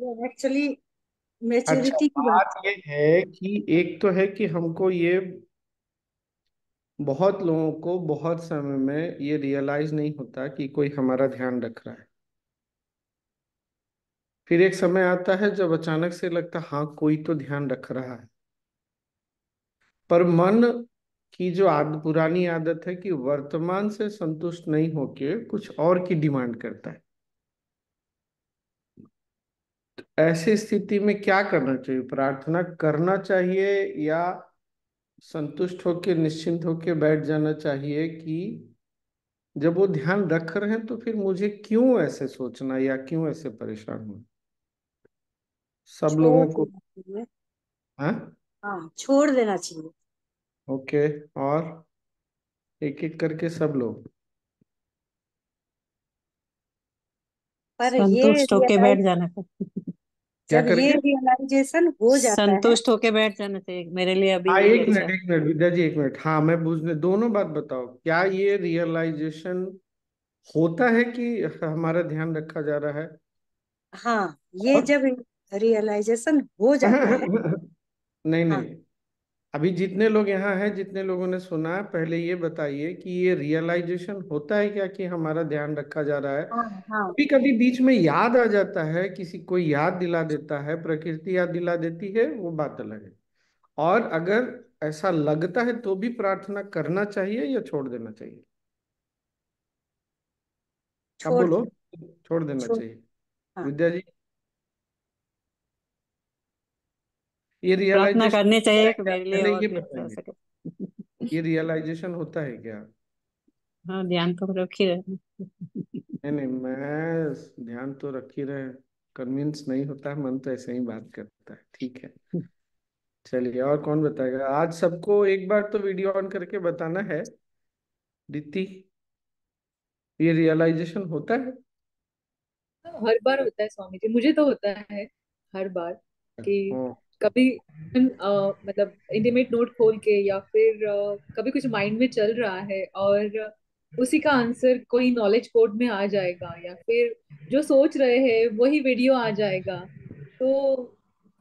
Actually अच्छा, maturity की बात। बात ये है कि एक तो है कि हमको ये बहुत लोगों को बहुत समय में ये रियलाइज नहीं होता कि कोई हमारा ध्यान रख रहा है। फिर एक समय आता है जब अचानक से लगता हाँ कोई तो ध्यान रख रहा है। पर मन की जो पुरानी आदत है कि वर्तमान से संतुष्ट नहीं होके कुछ और की डिमांड करता है। ऐसी स्थिति में क्या करना चाहिए? प्रार्थना करना चाहिए या संतुष्ट होके निश्चिंत होके बैठ जाना चाहिए कि जब वो ध्यान रख रहे हैं तो फिर मुझे क्यों ऐसे सोचना या क्यों ऐसे परेशान होना? सब छोड़ लोगों को। देना चाहिए। हाँ। हाँ, छोड़ देना चाहिए। ओके। और एक एक करके सब लोग। पर ये संतुष्ट होके रियलाइज, बैठ जाना था। क्या जब ये करके? रियलाइजेशन हो जाता है। संतुष्ट होके बैठ जाना चाहिए, मेरे लिए अभी हाँ, हाँ, एक यही अच्छा मिनट है। एक मिनट विद्या जी, एक मिनट। हाँ, मैं पूछने दोनों बात बताओ, क्या ये रियलाइजेशन होता है कि हमारा ध्यान रखा जा रहा है? हाँ, ये और जब रियलाइजेशन हो जाता है। नहीं हाँ, नहीं, अभी जितने लोग यहाँ हैं, जितने लोगों ने सुना, पहले ये बताइए कि ये रियलाइजेशन होता है क्या कि हमारा ध्यान रखा जा रहा है? हाँ, हाँ। कभी कभी बीच में याद आ जाता है, किसी को याद दिला देता है, प्रकृति याद दिला देती है, वो बात अलग है। और अगर ऐसा लगता है तो भी प्रार्थना करना चाहिए या छोड़ देना चाहिए? अब छोड़ बोलो। देना। छोड़ देना छोड़। चाहिए। हाँ। विद्या जी, ये प्रार्थना रियलाइजेशन करनी होता है चाहिए कि क्या, मेरे लिए पहले और ये भी अच्छा हो बताइए। सके। ये रियलाइजेशन होता है क्या? हाँ, ध्यान तो रख ही रहे। नहीं नहीं, मैं ध्यान तो रख ही रहे, कन्विंस नहीं होता है, मन तो ऐसे ही बात करता है। ठीक है, चलिए। और कौन बताएगा? आज सबको एक बार तो वीडियो ऑन करके बताना है। दीप्ति, ये रियलाइजेशन होता है? हर बार होता है स्वामी जी, मुझे तो होता है हर बार कि हाँ। कभी मतलब इंटीमेट नोट खोल के या फिर कभी कुछ माइंड में चल रहा है और उसी का आंसर कोई नॉलेज कोड में आ जाएगा या फिर जो सोच रहे हैं वही वीडियो आ जाएगा। तो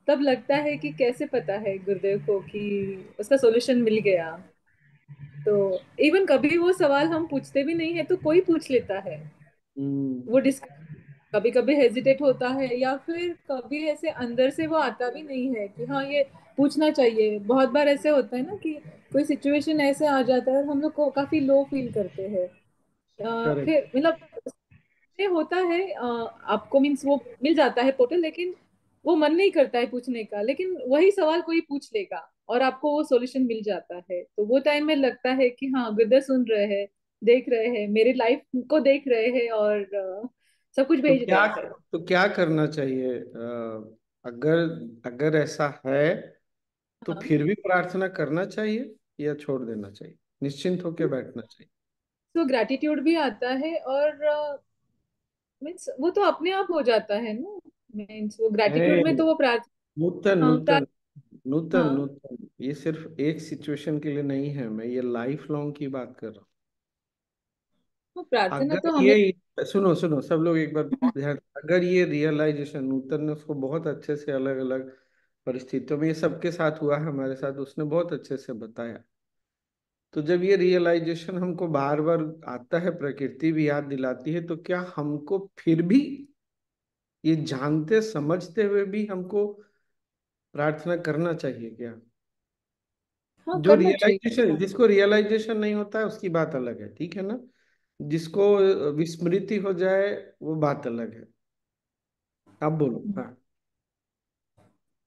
तब लगता है कि कैसे पता है गुरुदेव को कि उसका सॉल्यूशन मिल गया। तो इवन कभी वो सवाल हम पूछते भी नहीं है तो कोई पूछ लेता है। वो हम्म। कभी कभी हेजिटेट होता है या फिर कभी ऐसे अंदर से वो आता भी नहीं है कि हाँ ये पूछना चाहिए। बहुत बार ऐसे होता है ना कि कोई सिचुएशन ऐसे आ जाता है और हम लोग को काफी लो फील करते हैं। करेक्ट। फिर मतलब ये होता है आपको मीन्स वो मिल जाता है पोर्टल, लेकिन वो मन नहीं करता है पूछने का, लेकिन वही सवाल कोई पूछ लेगा और आपको वो सॉल्यूशन मिल जाता है। तो वो टाइम में लगता है कि हाँ गुरुदेव सुन रहे हैं, देख रहे हैं, मेरी लाइफ को देख रहे हैं और सब कुछ तो भेज क्या रहे हैं। तो क्या करना चाहिए? अगर अगर ऐसा है तो हाँ, फिर भी प्रार्थना करना चाहिए या छोड़ देना चाहिए, निश्चिंत होकर बैठना चाहिए? तो ग्रैटिट्यूड भी आता है और मीन्स वो तो अपने आप हो जाता है ना। मीन्स वो ग्रैटिट्यूड में नहीं, तो वो प्रार्थना। नूतन हाँ, नूतन नूतन हाँ, नूतन, ये सिर्फ एक सिचुएशन के लिए नहीं है, मैं ये लाइफ लॉन्ग की बात कर रहा वो हूँ। प्रार्थना अगर तो हमें। ये सुनो सुनो सब लोग एक बार ध्यान, अगर ये रियलाइजेशन नूतन ने उसको बहुत अच्छे से अलग अलग परिस्थितियों में, ये सबके साथ हुआ है, हमारे साथ उसने बहुत अच्छे से बताया। तो जब ये रियलाइजेशन हमको बार बार आता है, प्रकृति भी याद दिलाती है, तो क्या हमको फिर भी ये जानते समझते हुए भी हमको प्रार्थना करना चाहिए क्या? हाँ, जो करना चाहिए। रियलाइजेशन, जिसको रियलाइजेशन नहीं होता है उसकी बात अलग है, ठीक है ना? जिसको विस्मृति हो जाए वो बात अलग है। आप बोलो। हाँ,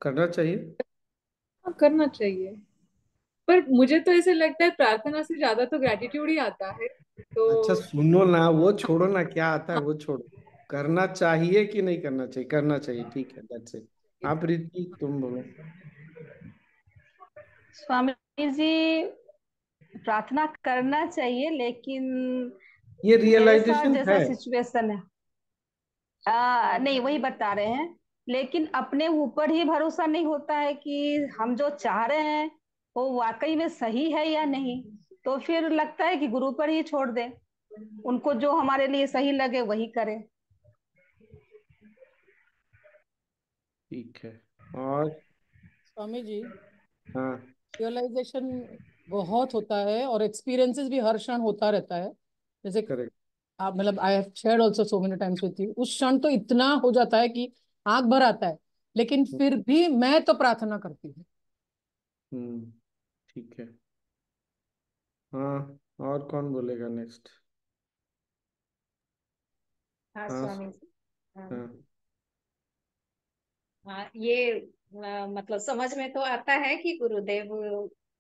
करना चाहिए। हाँ, करना चाहिए। पर मुझे तो ऐसे लगता है प्रार्थना से ज्यादा तो ग्रेटिट्यूड ही आता है। तो अच्छा सुनो ना, वो छोड़ो ना, क्या आता है वो छोड़ो। करना चाहिए कि नहीं करना चाहिए? करना चाहिए, ठीक है, दैट्स इट। आप रीति तुम बोलो। स्वामी जी, प्रार्थना करना चाहिए, लेकिन ये मेरे साथ रियलाइजेशन जैसा है। सिचुएशन है, नहीं वही बता रहे हैं। लेकिन अपने ऊपर ही भरोसा नहीं होता है कि हम जो चाह रहे हैं वो वाकई में सही है या नहीं। तो फिर लगता है कि गुरु पर ही छोड़ दें, उनको जो हमारे लिए सही लगे वही करें। ठीक है। और स्वामी जी, हाँ, रियलाइजेशन बहुत होता है और एक्सपीरियंसेस भी हर क्षण होता रहता है। जैसे करेक्ट। आप मतलब I have shared also so many times with you, उस क्षण तो इतना हो जाता है कि आंख भर आता है, लेकिन फिर भी मैं तो प्रार्थना करती हूँ। हम्म। ठीक है। हाँ, और कौन बोलेगा नेक्स्ट? हाँ हाँ। स्वामी जी। हाँ। हाँ। हाँ, ये मतलब समझ में तो आता है कि गुरुदेव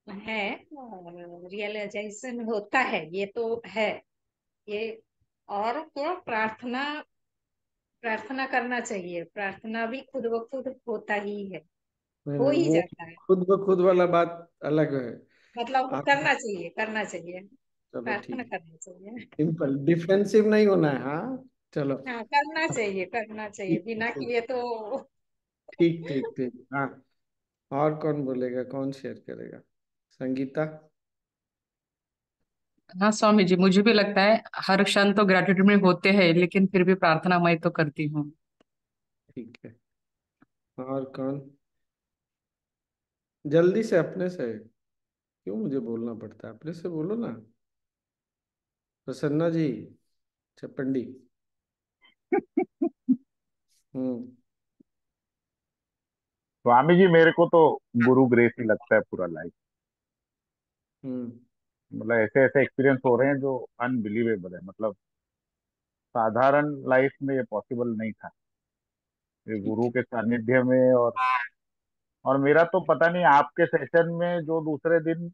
है, रियलाइजेशन होता है, ये तो है। ये और क्या, प्रार्थना प्रार्थना करना चाहिए, प्रार्थना भी खुद ब खुद होता ही है, नहीं हो नहीं, ही वो जाता है। खुद ब खुद वाला बात अलग है। मतलब आप करना चाहिए, करना चाहिए, चलो प्रार्थना ठीक, करना चाहिए। सिंपल, डिफेंसिव नहीं होना है। हाँ, चलो। हाँ, करना चाहिए, करना चाहिए, ठीक बिना ठीक किए तो। ठीक ठीक ठीक। हाँ, और कौन बोलेगा, कौन शेयर करेगा? संगीता। हाँ स्वामी जी, मुझे भी लगता है हर क्षण तो ग्रेटिट्यूड में होते हैं, लेकिन फिर भी प्रार्थना मैं तो करती हूँ। ठीक है। और कौन? जल्दी से अपने से, क्यों मुझे बोलना पड़ता है? अपने से बोलो ना। प्रसन्ना जी, चपंडी। हम्म। स्वामी जी, मेरे को तो गुरु ग्रेस ही लगता है पूरा लाइफ। हम्म। मतलब ऐसे ऐसे एक्सपीरियंस हो रहे हैं जो अनबिलीवेबल है। मतलब साधारण लाइफ में ये पॉसिबल नहीं था, ये ठीक गुरु है। के सानिध्य में। और मेरा तो पता नहीं, आपके सेशन में जो दूसरे दिन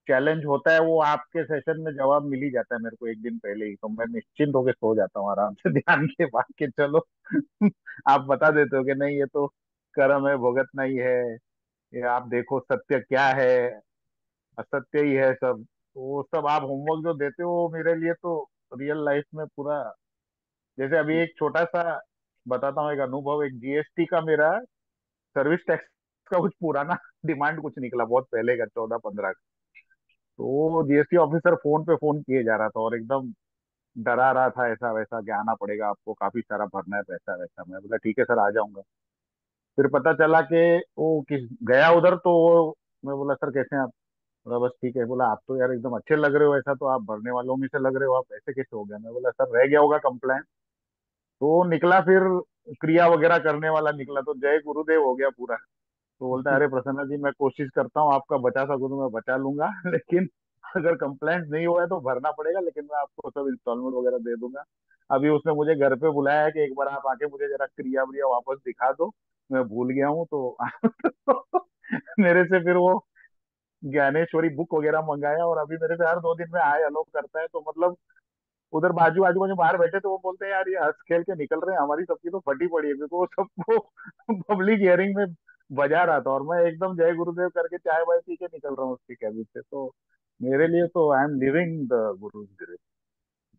चैलेंज होता है वो आपके सेशन में जवाब मिल ही जाता है मेरे को एक दिन पहले ही, तो मैं निश्चिंत होकर सो जाता हूँ आराम से ध्यान के बाद के चलो आप बता देते हो कि नहीं ये तो कर्म है, भुगतना ही है, ये आप देखो सत्य क्या है, असत्य ही है सब। तो वो सब आप होमवर्क जो देते हो वो मेरे लिए तो रियल लाइफ में पूरा, जैसे अभी एक छोटा सा बताता हूँ एक अनुभव। एक जीएसटी का मेरा सर्विस टैक्स का कुछ पुराना डिमांड कुछ निकला, बहुत पहले का, 14-15 का। तो वो जीएसटी ऑफिसर फोन पे फोन किए जा रहा था और एकदम डरा रहा था, ऐसा वैसा कि आना पड़ेगा आपको, काफी सारा भरना है पैसा वैसा। मैं बोला ठीक है सर, आ जाऊंगा। फिर पता चला कि वो किस गया उधर, तो वो, मैं बोला सर कैसे हैं आप? बोला बस ठीक है। बोला आप तो यार एकदम अच्छे लग रहे हो, ऐसा तो आप भरने वालों में से लग रहे हो, आप ऐसे कैसे हो गया? मैं बोला सर रह गया होगा कंप्लेंट। तो निकला फिर क्रिया वगैरह करने वाला निकला, तो जय गुरुदेव हो गया पूरा। तो बोलता है अरे प्रसन्ना जी, मैं कोशिश करता हूँ आपका बचा सकूं तो मैं बचा लूंगा लेकिन अगर कंप्लेंट नहीं हुआ है तो भरना पड़ेगा, लेकिन मैं आपको सब इंस्टॉलमेंट वगैरह दे दूंगा। अभी उसने मुझे घर पे बुलाया है कि एक बार आप आके मुझे जरा क्रिया व्रिया वापस दिखा दो, मैं भूल गया हूँ तो मेरे से फिर वो ज्ञानेश्वरी बुक वगैरह मंगाया और अभी मेरे से हर 2 दिन में आए अलोक करता है। तो मतलब उधर बाजू आजू बाजू बाहर बैठे तो वो बोलते हैं यार ये हंस खेल के निकल रहे हैं, हमारी सबकी तो फटी पड़ी है, क्योंकि वो सबको पब्लिक हियरिंग में बजा रहा था और मैं एकदम जय गुरुदेव करके चाय वाय पी के निकल रहा हूँ उसकी कैबिन से। तो मेरे लिए तो I am living the guru grace.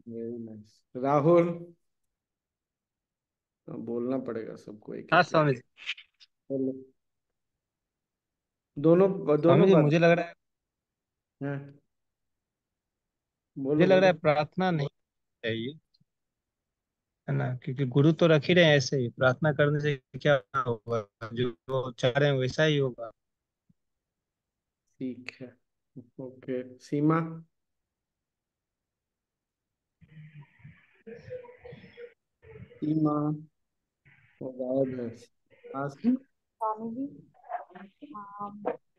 Very nice. Rahul. बोलना पड़ेगा सबको एक हाँ एक स्वामी करके। जी। बोलो। दोनों स्वामी दोनों जी, बात। हाँ, मुझे बोलो लग रहा है बोलो। प्रार्थना नहीं चाहिए, है ना, क्योंकि गुरु तो रख ही रहे हैं, ऐसे ही प्रार्थना करने से क्या होगा, जो जो चाह रहे हैं वैसा ही होगा। ठीक है। ओके, सीमा। सीमा, वो गायब है। आज। स्वामी जी,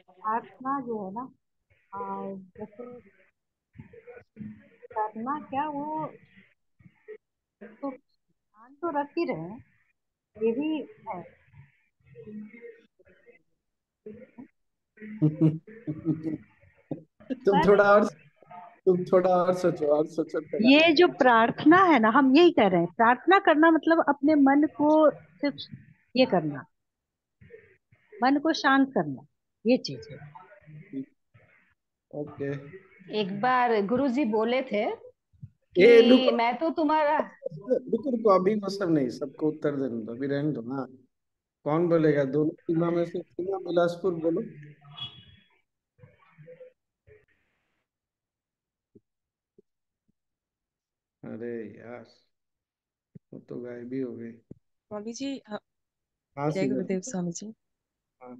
प्रार्थना जो है ना, जैसे करना क्या, वो तो ध्यान तो रख ही रहे हैं, ये भी है। तुम पर थोड़ा और, तुम थोड़ा और सोचो, और सोचो थोड़ा। ये जो प्रार्थना है ना, हम यही कह रहे हैं, प्रार्थना करना मतलब अपने मन को सिर्फ ये करना, मन को शांत करना, ये चीज है। ओके। एक बार गुरुजी बोले थे ये कि रुको, मैं तो तुम्हारा। रुको रुको, अभी वो सब नहीं, सबको उत्तर देने दो, अभी रहने दो। हाँ, कौन बोलेगा? दोनों सीमा में से सीमा बिलासपुर बोलो। अरे यार, वो तो गायब ही हो गई। स्वामी जी, हाँ जय सीधा। गुरुदेव स्वामी जी। हाँ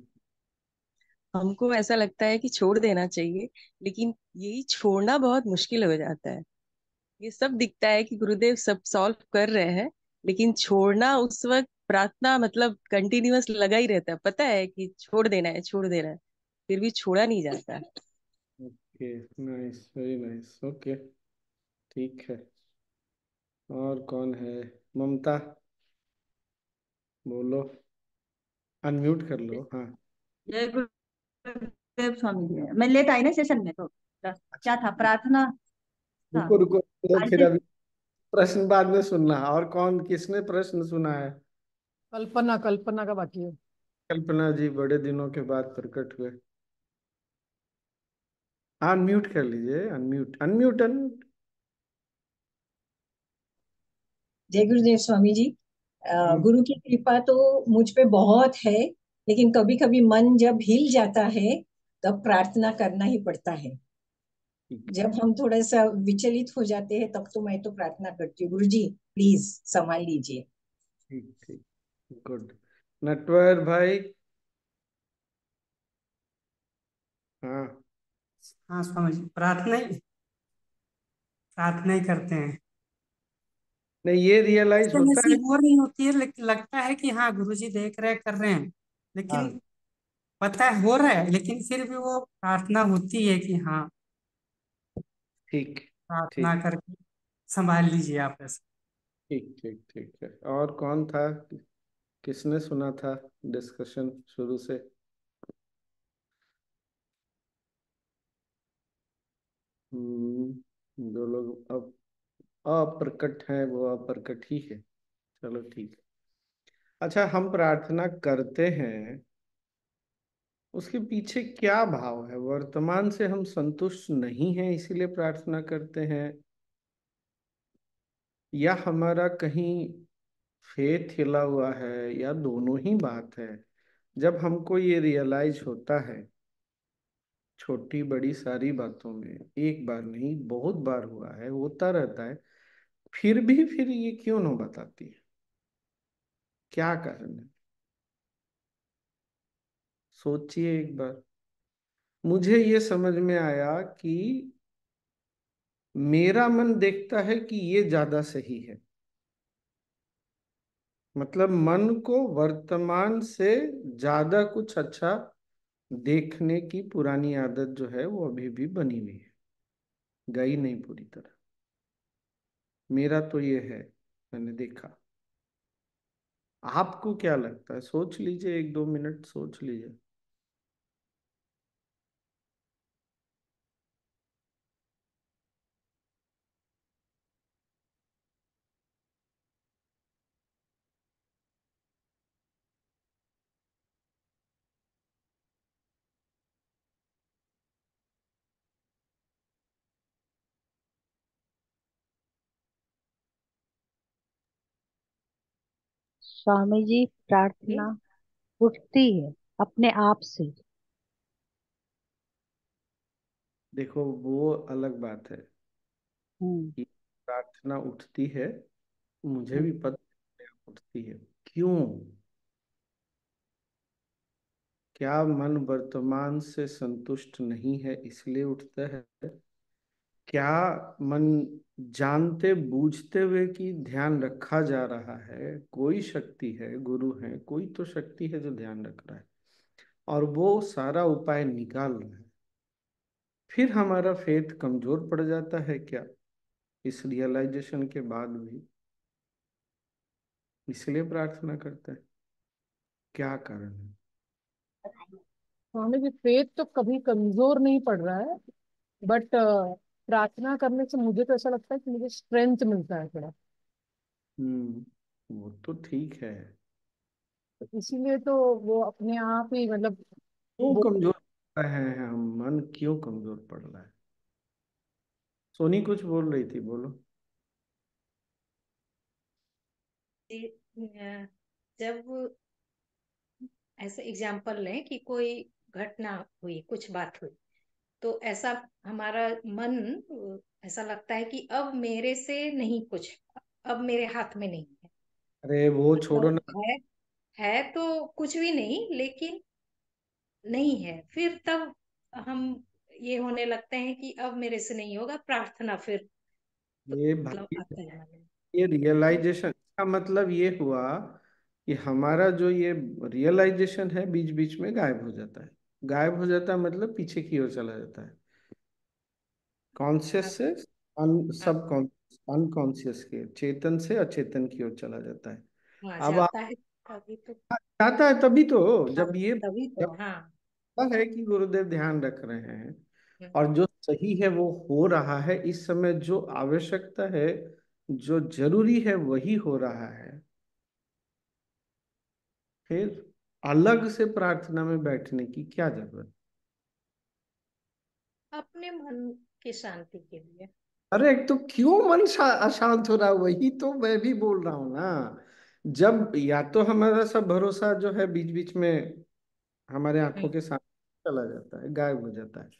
हमको ऐसा लगता है कि छोड़ देना चाहिए, लेकिन यही छोड़ना बहुत मुश्किल हो जाता है। ये सब दिखता है कि गुरुदेव सब सॉल्व कर रहे हैं, लेकिन छोड़ना उस वक्त प्रार्थना मतलब कंटिन्यूअस लगा ही रहता है, पता है कि छोड़ देना है छोड़ देना है, फिर भी छोड़ा नहीं जाता है। Okay, nice, very nice, okay, ठीक है। और कौन है? ममता, बोलो, अनम्यूट कर लो, हाँ। जय गुरुदेव स्वामी जी। मैं लेट आई ना सेशन में, तो क्या था, प्रार्थना था रुको रुको, तो आज फिर से। अभी प्रश्न बाद में सुनना। और कौन, किसने प्रश्न सुना है? कल्पना, कल्पना का बाकी है। कल्पना जी बड़े दिनों के बाद प्रकट हुए। अनम्यूट कर लीजिए, अनम्यूट अनम्यूट अनम्यूट। जय गुरुदेव स्वामी जी। हम्म, गुरु की कृपा तो मुझ पे बहुत है, लेकिन कभी कभी मन जब हिल जाता है तब प्रार्थना करना ही पड़ता है। ठीक है, जब हम थोड़ा सा विचलित हो जाते हैं तब तो मैं तो प्रार्थना करती हूँ, गुरु जी प्लीज संभाल लीजिए। ठीक ठीक, गुड। नटवर भाई। हाँ, हाँ स्वामी जी, प्रार्थना ही करते हैं। नहीं ये रियलाइज एक्शन होता ऐसी है। हो रही होती है, लेकिन लगता है कि हाँ गुरु जी देख रहे कर रहे हैं, लेकिन हाँ, पता है हो रहा है, लेकिन फिर भी वो प्रार्थना होती है कि हाँ ठीक प्रार्थना ठीक करके संभाल लीजिए आप ऐसे। ठीक ठीक ठीक है। और कौन था, किसने सुना था डिस्कशन शुरू से? जो लोग अब अप्रकट हैं वो अप्रकट ही है। चलो ठीक है। अच्छा, हम प्रार्थना करते हैं, उसके पीछे क्या भाव है? वर्तमान से हम संतुष्ट नहीं हैं इसीलिए प्रार्थना करते हैं, या हमारा कहीं फेथ हिला हुआ है, या दोनों ही बात है? जब हमको ये रियलाइज होता है, छोटी बड़ी सारी बातों में, एक बार नहीं बहुत बार हुआ है, होता रहता है, फिर ये क्यों न बताती है? क्या कारण है? सोचिए एक बार। मुझे ये समझ में आया कि मेरा मन देखता है कि ये ज्यादा सही है। मतलब मन को वर्तमान से ज्यादा कुछ अच्छा देखने की पुरानी आदत जो है वो अभी भी बनी हुई है, गई नहीं पूरी तरह। मेरा तो ये है, मैंने देखा। आपको क्या लगता है? सोच लीजिए, एक दो मिनट सोच लीजिए। स्वामी जी, प्रार्थना उठती है अपने आप से। देखो वो अलग बात है हम्म। कि प्रार्थना उठती है, मुझे भी हम्म। पता है उठती है। क्यों? क्या मन वर्तमान से संतुष्ट नहीं है इसलिए उठता है? क्या मन जानते बूझते हुए कि ध्यान रखा जा रहा है, कोई शक्ति है, गुरु है, कोई तो शक्ति है जो ध्यान रख रहा है, और वो सारा उपाय निकाल रहा है, फिर हमारा फेथ कमजोर पड़ जाता है क्या इस रियलाइजेशन के बाद भी? इसलिए प्रार्थना करते हैं। क्या कारण है? स्वामी जी, फेथ तो कभी कमजोर नहीं पड़ रहा है, बट प्रार्थना करने से मुझे तो ऐसा लगता है कि मुझे स्ट्रेंथ मिलता है थोड़ा। वो तो ठीक है। तो इसीलिए तो वो अपने आप ही मतलब क्यों वो। कमजोर पड़ रहे हैं हम? मन क्यों कमजोर पड़ रहा है? सोनी कुछ बोल रही थी, बोलो। जब ऐसे एग्जाम्पल लें कि कोई घटना हुई, कुछ बात हुई, तो ऐसा हमारा मन ऐसा लगता है कि अब मेरे से नहीं कुछ, अब मेरे हाथ में नहीं है, अरे वो छोड़ो मतलब ना। है। है तो कुछ भी नहीं, लेकिन नहीं है, फिर तब हम ये होने लगते हैं कि अब मेरे से नहीं होगा, प्रार्थना फिर ये मतलब भाई, आता है मन में। ये रियलाइजेशन का मतलब ये हुआ कि हमारा जो ये रियलाइजेशन है बीच बीच में गायब हो जाता है। गायब हो जाता है मतलब पीछे की ओर चला जाता है, कॉन्शियस अब से हाँ, सब अनकॉन्शियस के, चेतन से अचेतन की ओर चला जाता है। हाँ अब जाता है तभी तो। आता है तभी तो, हाँ, जब ये तभी जब तो हाँ। पता है कि गुरुदेव ध्यान रख रहे हैं हम्म, और जो सही है वो हो रहा है, इस समय जो आवश्यकता है, जो जरूरी है वही हो रहा है, फिर अलग से प्रार्थना में बैठने की क्या जरूरत। अपने मन की शांति के लिए। अरे एक तो क्यों मन अशांत हो रहा है, वही तो मैं भी बोल रहा हूं ना। जब या तो हमारा सब भरोसा जो है बीच बीच में हमारे आंखों हम्म, के सामने चला जाता है, गायब हो जाता है,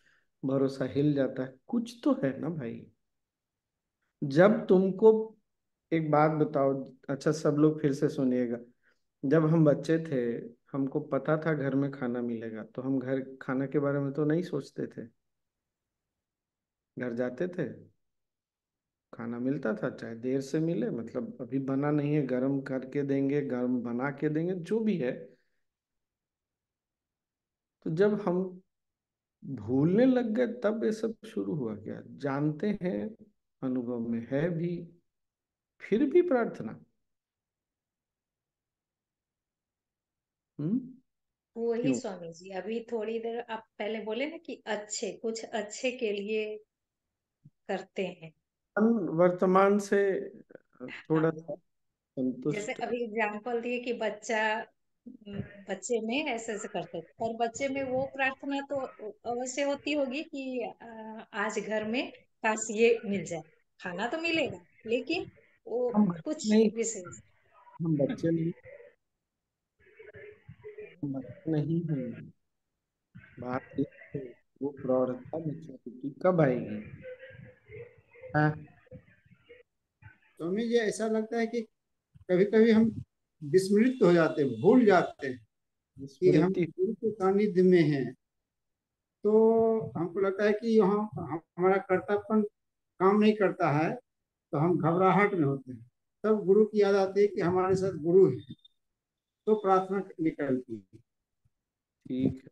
भरोसा हिल जाता है, कुछ तो है ना भाई। जब तुमको एक बात बताओ, अच्छा सब लोग फिर से सुनिएगा। जब हम बच्चे थे, हमको पता था घर में खाना मिलेगा, तो हम घर खाना के बारे में तो नहीं सोचते थे। घर जाते थे, खाना मिलता था, चाहे देर से मिले, मतलब अभी बना नहीं है, गर्म करके देंगे, गर्म बना के देंगे, जो भी है। तो जब हम भूलने लग गए तब ये सब शुरू हुआ क्या, जानते हैं, अनुभव में है भी, फिर भी प्रार्थना। हम्म। वही क्यों? स्वामी जी, अभी थोड़ी देर आप पहले बोले ना कि अच्छे कुछ अच्छे के लिए करते हैं। हम वर्तमान से थोड़ा सा हाँ, जैसे संतुष्ट। अभी एग्जाम्पल दिए कि बच्चे में ऐसे ऐसे करते थे, पर बच्चे में वो प्रार्थना तो अवश्य होती होगी कि आज घर में काश ये मिल जाए, खाना तो मिलेगा, लेकिन वो हम कुछ नहीं, विशेष। हम बच्चे नहीं, हम बच्चे नहीं हैं। बात ये है, वो प्रौढ़ता मैच्योरिटी कब आएगी? हाँ। स्वामी जी ऐसा लगता है कि कभी कभी हम विस्मृत हो जाते हैं, भूल जाते हैं कि हम स्मृति। गुरु के सानिध्य में हैं। तो हमको लगता है कि यहाँ हमारा कर्तव्यपन काम नहीं करता है, तो हम घबराहट में होते हैं। तब गुरु की याद आती है कि हमारे साथ गुरु है, तो प्रार्थना निकलती है। ठीक है,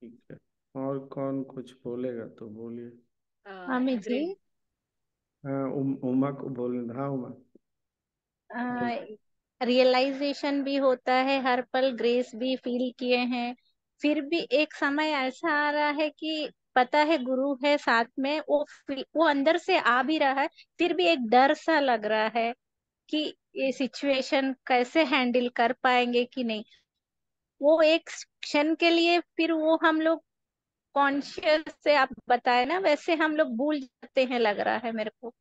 ठीक है। और कौन कुछ बोलेगा तो बोलिए। स्वामी जी, ग्रेट। हाँ, उमा को बोलना, हाँ उमा बोल। रियलाइजेशन भी होता है हर पल, ग्रेस भी फील किए हैं, फिर भी एक समय ऐसा आ रहा है कि पता है गुरु है साथ में, वो अंदर से आ भी रहा है, फिर भी एक डर सा लग रहा है कि ये सिचुएशन कैसे हैंडल कर पाएंगे कि नहीं। वो एक क्षण के लिए फिर वो हम लोग कॉन्शियस से, आप बताए ना वैसे हम लोग भूल जाते हैं लग रहा है मेरे को।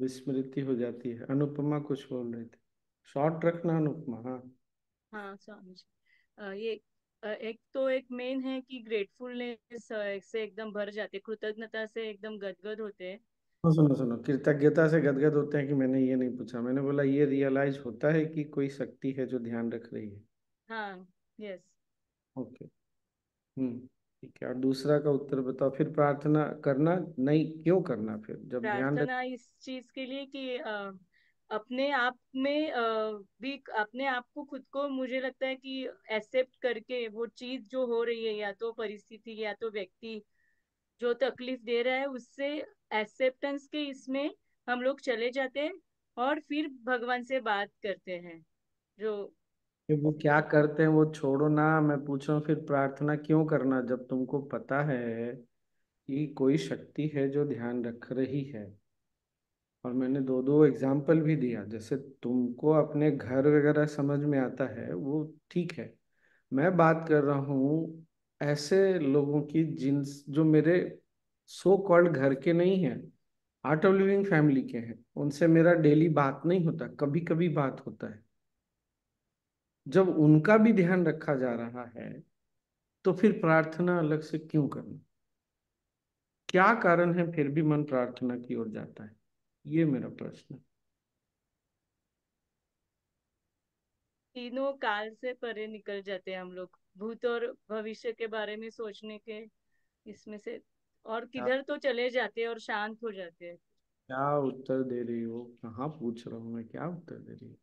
विस्मृति हो जाती है। अनुपमा कुछ बोल रही थी, शॉर्ट रखना अनुपमा, हाँ। हाँ स्वामी जी, ये एक तो एक मेन है कि ग्रेटफुलनेस से एकदम भर जाते, कृतज्ञता से एकदम गदगद होते हैं। सुनो सुनो सुनो, कृतज्ञता से गदगद होते हैं कि, मैंने ये नहीं पूछा, मैंने बोला ये रियलाइज होता है कि कोई शक्ति है जो ध्यान रख रही है। हाँ, यस। ओके। ठीक है। और दूसरा का उत्तर बताओ, फिर प्रार्थना करना नहीं, क्यों करना फिर जब ध्यान रख। प्रार्थना इस चीज के लिए कि अपने आप में भी अपने आप को खुद को मुझे लगता है कि एक्सेप्ट करके वो चीज जो हो रही है, या तो परिस्थिति या तो व्यक्ति जो तकलीफ दे रहा है, उससे एक्सेप्टेंस के इसमें हम लोग चले जाते हैं और फिर भगवान से बात करते हैं जो। कि वो क्या करते हैं वो छोड़ो ना, मैं पूछ रहा हूँ फिर प्रार्थना क्यों करना, जब तुमको पता है कि कोई शक्ति है जो ध्यान रख रही है। और मैंने दो दो एग्जाम्पल भी दिया, जैसे तुमको अपने घर वगैरह समझ में आता है वो ठीक है। मैं बात कर रहा हूँ ऐसे लोगों की जिन जो मेरे सो कॉल्ड घर के नहीं हैं, आर्ट ऑफ लिविंग फैमिली के हैं, उनसे मेरा डेली बात नहीं होता, कभी कभी बात होता है। जब उनका भी ध्यान रखा जा रहा है, तो फिर प्रार्थना अलग से क्यों करना? क्या कारण है फिर भी मन प्रार्थना की ओर जाता है? ये मेरा प्रश्न है। तीनों काल से परे निकल जाते हैं हम लोग, भूत और भविष्य के बारे में सोचने के इसमें से, और क्या किधर तो चले जाते हैं और शांत हो जाते हैं। क्या उत्तर दे रही हो? कहाँ पूछ रहा हूँ मैं, क्या उत्तर दे रही हो?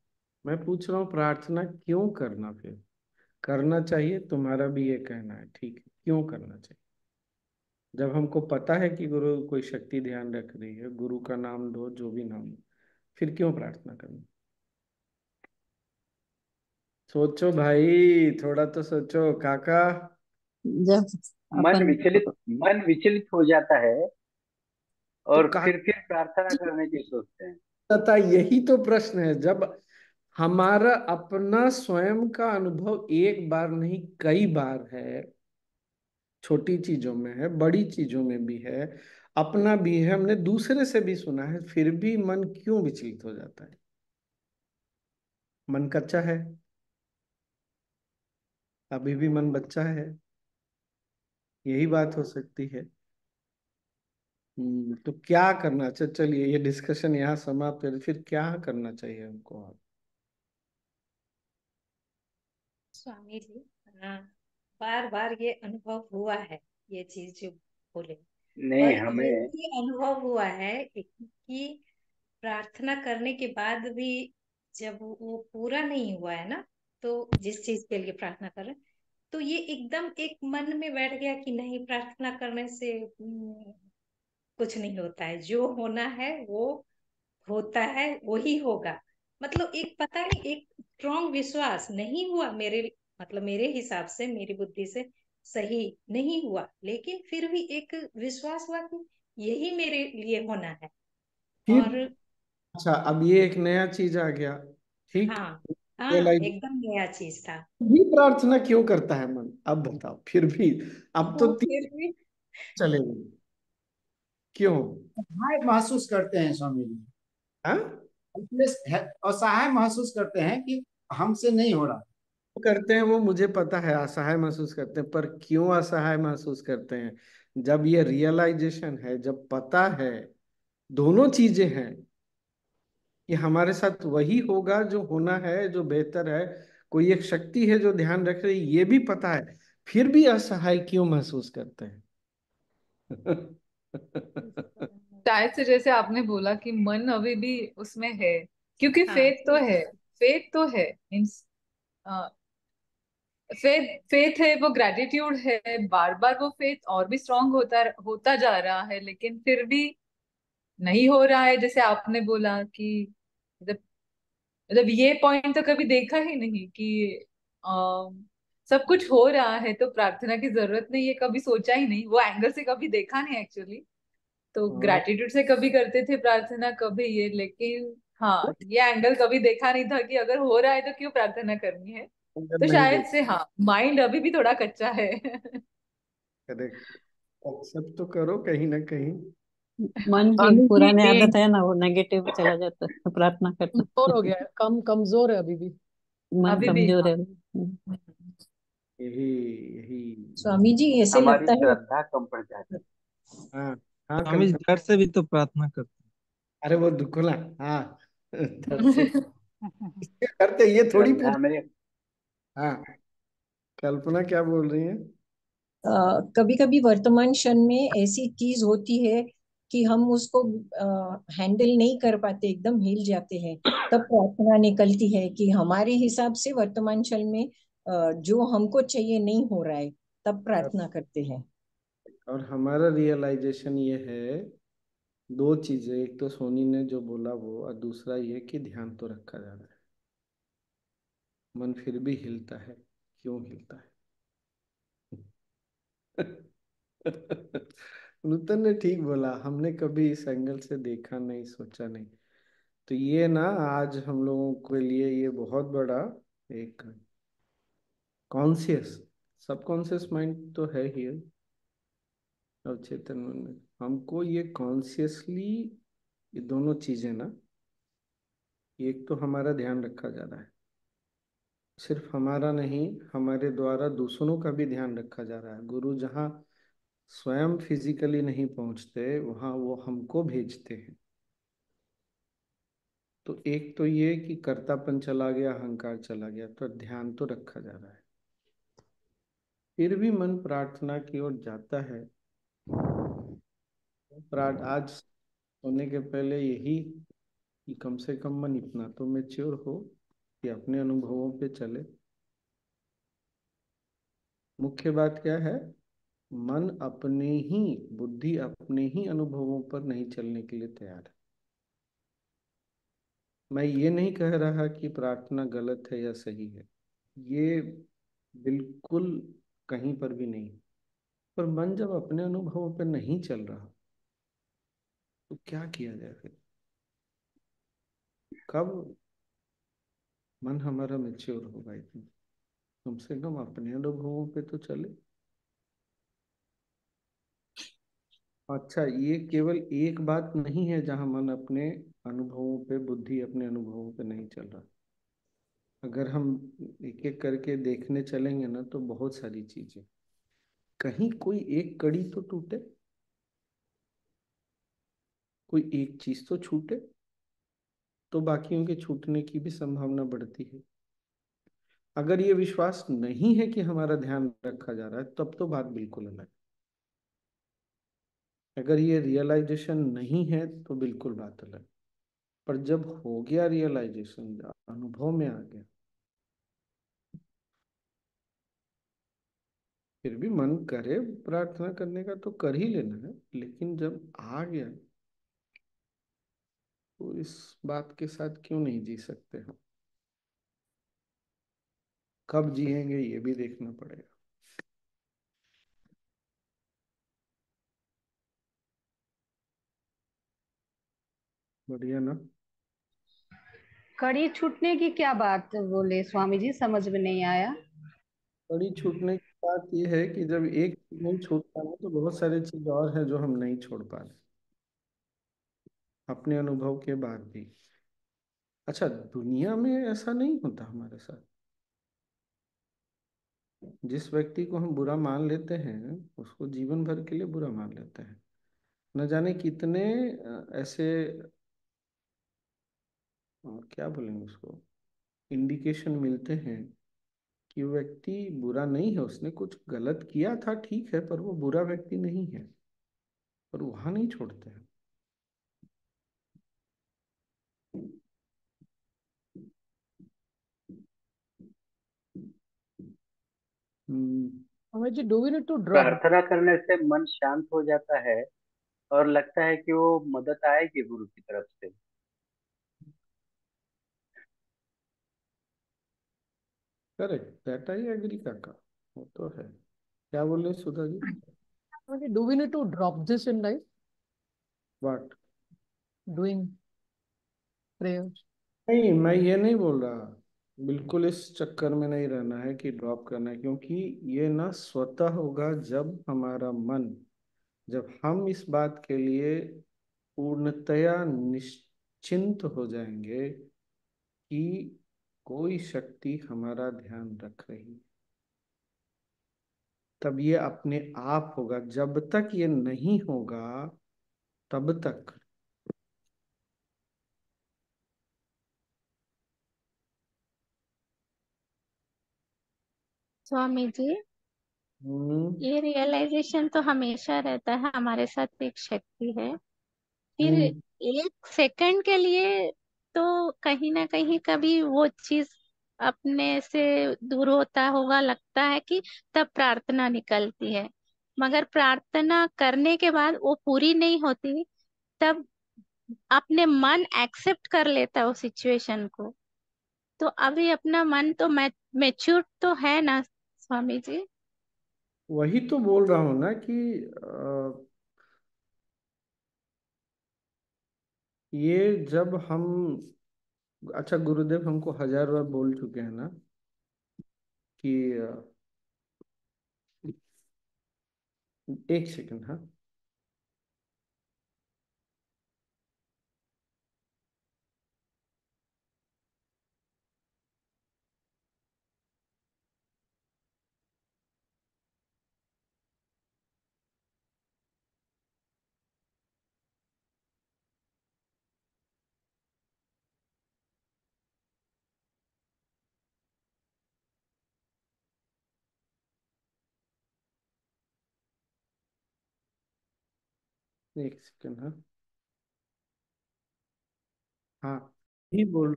मैं पूछ रहा हूँ प्रार्थना क्यों करना, फिर करना चाहिए, तुम्हारा भी ये कहना है, ठीक है, क्यों करना चाहिए? जब हमको पता है कि गुरु कोई शक्ति ध्यान रख रही है, गुरु का नाम लो, जो भी नाम लो, फिर क्यों प्रार्थना करनी? सोचो भाई, थोड़ा तो सोचो काका। जब मन अपन विचलित मन विचलित हो जाता है तो और का फिर प्रार्थना करने की सोचते हैं। पता, यही तो प्रश्न है। जब हमारा अपना स्वयं का अनुभव एक बार नहीं कई बार है, छोटी चीजों में है, बड़ी चीजों में भी है, अपना भी है, हमने दूसरे से भी सुना है, फिर भी मन क्यों विचलित हो जाता है? मन कच्चा है, अभी भी मन बच्चा है, यही बात हो सकती है। तो क्या करना चाहिए? चलिए ये डिस्कशन यहाँ समाप्त करें, फिर क्या करना चाहिए हमको? आप स्वामी जी, हाँ, बार बार ये अनुभव हुआ है, ये चीज जो बोले, नहीं, और ये हमें भी अनुभव हुआ है कि प्रार्थना करने के बाद भी जब वो पूरा नहीं हुआ है ना, तो जिस चीज के लिए प्रार्थना कर रहे हैं, तो ये एकदम एक मन में बैठ गया कि नहीं, प्रार्थना करने से कुछ नहीं होता है, जो होना है वो होता है, वही होगा। मतलब एक पता नहीं, एक स्ट्रॉन्ग विश्वास नहीं हुआ मेरे, मतलब मेरे हिसाब से, मेरी बुद्धि से सही नहीं हुआ, लेकिन फिर भी एक विश्वास हुआ कि यही मेरे लिए होना है। फिर और अच्छा, अब ये एक नया चीज आ गया, ठीक। हाँ, हाँ, रियलाइज एकदम नया चीज था। भी प्रार्थना क्यों करता है मन, अब बताओ फिर भी। अब तो तो तीन फिर भी चलेगी, क्यों? असहाय महसूस करते हैं स्वामी जी, हाँ, असहाय महसूस करते हैं कि हमसे नहीं हो रहा। वो करते हैं, वो मुझे पता है, असहाय महसूस करते हैं, पर क्यों असहाय महसूस करते हैं? जब ये रियलाइजेशन है, जब पता है, दोनों चीजें हैं कि हमारे साथ वही होगा जो होना है, जो बेहतर है, कोई एक शक्ति है जो ध्यान रख रही है, ये भी पता है, फिर भी असहाय क्यों महसूस करते हैं? शायद से जैसे आपने बोला कि मन अभी भी उसमें है, क्योंकि हाँ, फेथ तो है, फेथ तो है मीन्स, फेथ फेथ है, वो ग्रेटिट्यूड है, बार बार वो फेथ और भी स्ट्रांग होता होता जा रहा है, लेकिन फिर भी नहीं हो रहा है। जैसे आपने बोला कि मतलब मतलब ये पॉइंट तो कभी देखा ही नहीं कि आ, सब कुछ हो रहा है तो प्रार्थना की जरूरत नहीं है, कभी सोचा ही नहीं, वो एंगल से कभी देखा नहीं एक्चुअली। तो हाँ, ग्रेटिट्यूड से कभी करते थे प्रार्थना, कभी ये, लेकिन हाँ, ये एंगल कभी देखा नहीं था कि अगर हो रहा है तो क्यों प्रार्थना करनी है। अगर तो नहीं शायद देख, से हाँ, माइंड अभी भी थोड़ा कच्चा है। करेक्ट, एक्सेप्ट तो करो कहीं ना कहीं। मन की स्वामी जी पुरानी एक आदत है ना, वो नेगेटिव चला जाता है तो प्रार्थना करता कमजोर हो गया है, कमजोर है अभी भी। मन अभी भी कमजोर हाँ। है। यही यही स्वामी जी ऐसे हमारी लगता है। श्रद्धा कम पड़ जाती हाँ, हाँ स्वामी जी कल्पना। डर से भी तो प्रार्थना करते अरे वो दुखला, हाँ, डर से इससे करते, ये है। थोड़ी श्रद्धा पूछ। मेरे हाँ, कल्पना क्या बोल रही है? कभी कभी वर्तमान क्षण में ऐसी चीज होती है कि हम उसको हैंडल नहीं कर पाते, एकदम हिल जाते हैं। तब प्रार्थना निकलती है कि हमारे हिसाब से वर्तमान क्षण में जो हमको चाहिए नहीं हो रहा है, तब प्रार्थना करते हैं। और हमारा रियलाइजेशन ये है, दो चीजें, एक तो सोनी ने जो बोला वो, और दूसरा ये कि ध्यान तो रखा जा रहा है, मन फिर भी हिलता है, क्यों हिलता है? नूतन ने ठीक बोला, हमने कभी इस एंगल से देखा नहीं, सोचा नहीं। तो ये ना, आज हम लोगों के लिए ये बहुत बड़ा एक कॉन्शियस, सबकॉन्शियस माइंड तो है ही है, और चेतन मन में हमको ये कॉन्शियसली, ये दोनों चीजें ना, एक तो हमारा ध्यान रखा जा रहा है, सिर्फ हमारा नहीं, हमारे द्वारा दूसरों का भी ध्यान रखा जा रहा है। गुरु जहाँ स्वयं फिजिकली नहीं पहुंचते, वहां वो हमको भेजते हैं। तो एक तो ये कि कर्तापन चला गया, अहंकार चला गया, तो ध्यान तो रखा जा रहा है, फिर भी मन प्रार्थना की ओर जाता है। प्रार्थ आज सोने के पहले यही कि कम से कम मन इतना तो मेच्योर हो कि अपने अनुभवों पे चले। मुख्य बात क्या है, मन अपने ही, बुद्धि अपने ही अनुभवों पर नहीं चलने के लिए तैयार है। मैं ये नहीं कह रहा कि प्रार्थना गलत है या सही है, ये बिल्कुल कहीं पर भी नहीं। पर मन जब अपने अनुभवों पर नहीं चल रहा तो क्या किया जाए फिर? कब मन हमारा मेच्योर होगा इतना? कम से कम अपने अनुभवों पे तो चले। अच्छा, ये केवल एक बात नहीं है जहां मन अपने अनुभवों पे, बुद्धि अपने अनुभवों पे नहीं चल रहा। अगर हम एक एक करके देखने चलेंगे ना तो बहुत सारी चीजें, कहीं कोई एक कड़ी तो टूटे, कोई एक चीज तो छूटे, तो बाकियों के छूटने की भी संभावना बढ़ती है। अगर ये विश्वास नहीं है कि हमारा ध्यान रखा जा रहा है, तब तो बात बिल्कुल अलग है। अगर ये रियलाइजेशन नहीं है तो बिल्कुल बात अलग। पर जब हो गया रियलाइजेशन, अनुभव में आ गया, फिर भी मन करे प्रार्थना करने का तो कर ही लेना है, लेकिन जब आ गया तो इस बात के साथ क्यों नहीं जी सकते हम? कब जिएंगे ये भी देखना पड़ेगा। बढ़िया ना? कड़ी छूटने की क्या बात बोले स्वामी जी, समझ में नहीं आया। बड़ी छूटने की बात ये है कि जब एक चीज नहीं छूट पा रहे तो बहुत सारी चीज और है जो हम नहीं छोड़ पा रहे अपने अनुभव के बाद भी। अच्छा, दुनिया में ऐसा नहीं होता हमारे साथ। जिस व्यक्ति को हम बुरा मान लेते हैं उसको जीवन भर के लिए बुरा मान लेते हैं। न जाने कितने ऐसे क्या बोलेंगे उसको, इंडिकेशन मिलते हैं कि वो व्यक्ति बुरा नहीं है, उसने कुछ गलत किया था ठीक है, पर वो बुरा व्यक्ति नहीं है, पर वहां नहीं छोड़ते हैं। हमें जी do we need to drop? प्रार्थना करने से मन शांत हो जाता है और लगता है कि वो मदद आएगी गुरु की तरफ से। करेक्ट, दैट आई एग्री काका, वो तो है। क्या बोल रहे Sudha ji? Do we need to drop this in life, what? Doing prayer? नहीं, मैं ये नहीं बोल रहा, बिल्कुल इस चक्कर में नहीं रहना है कि ड्रॉप करना है, क्योंकि ये ना स्वतः होगा जब हमारा मन, जब हम इस बात के लिए पूर्णतया निश्चिंत हो जाएंगे कि कोई शक्ति हमारा ध्यान रख रही है, तब ये अपने आप होगा। जब तक ये नहीं होगा तब तक स्वामी जी, ये रियलाइजेशन तो हमेशा रहता है, हमारे साथ एक शक्ति है। फिर हम्म, 1 सेकंड के लिए तो कहीं ना कहीं कभी वो चीज अपने से दूर होता होगा, लगता है कि तब प्रार्थना निकलती है। मगर प्रार्थना करने के बाद वो पूरी नहीं होती, तब अपने मन एक्सेप्ट कर लेता है उस सिचुएशन को। तो अभी अपना मन तो मैच्योर तो है ना स्वामी जी? वही तो बोल रहा हूँ ना कि ये जब हम, अच्छा गुरुदेव हमको 1000 बार बोल चुके हैं ना कि एक सेकंड, हाँ। एक सेकंड। हाँ हाँ, ही बोल।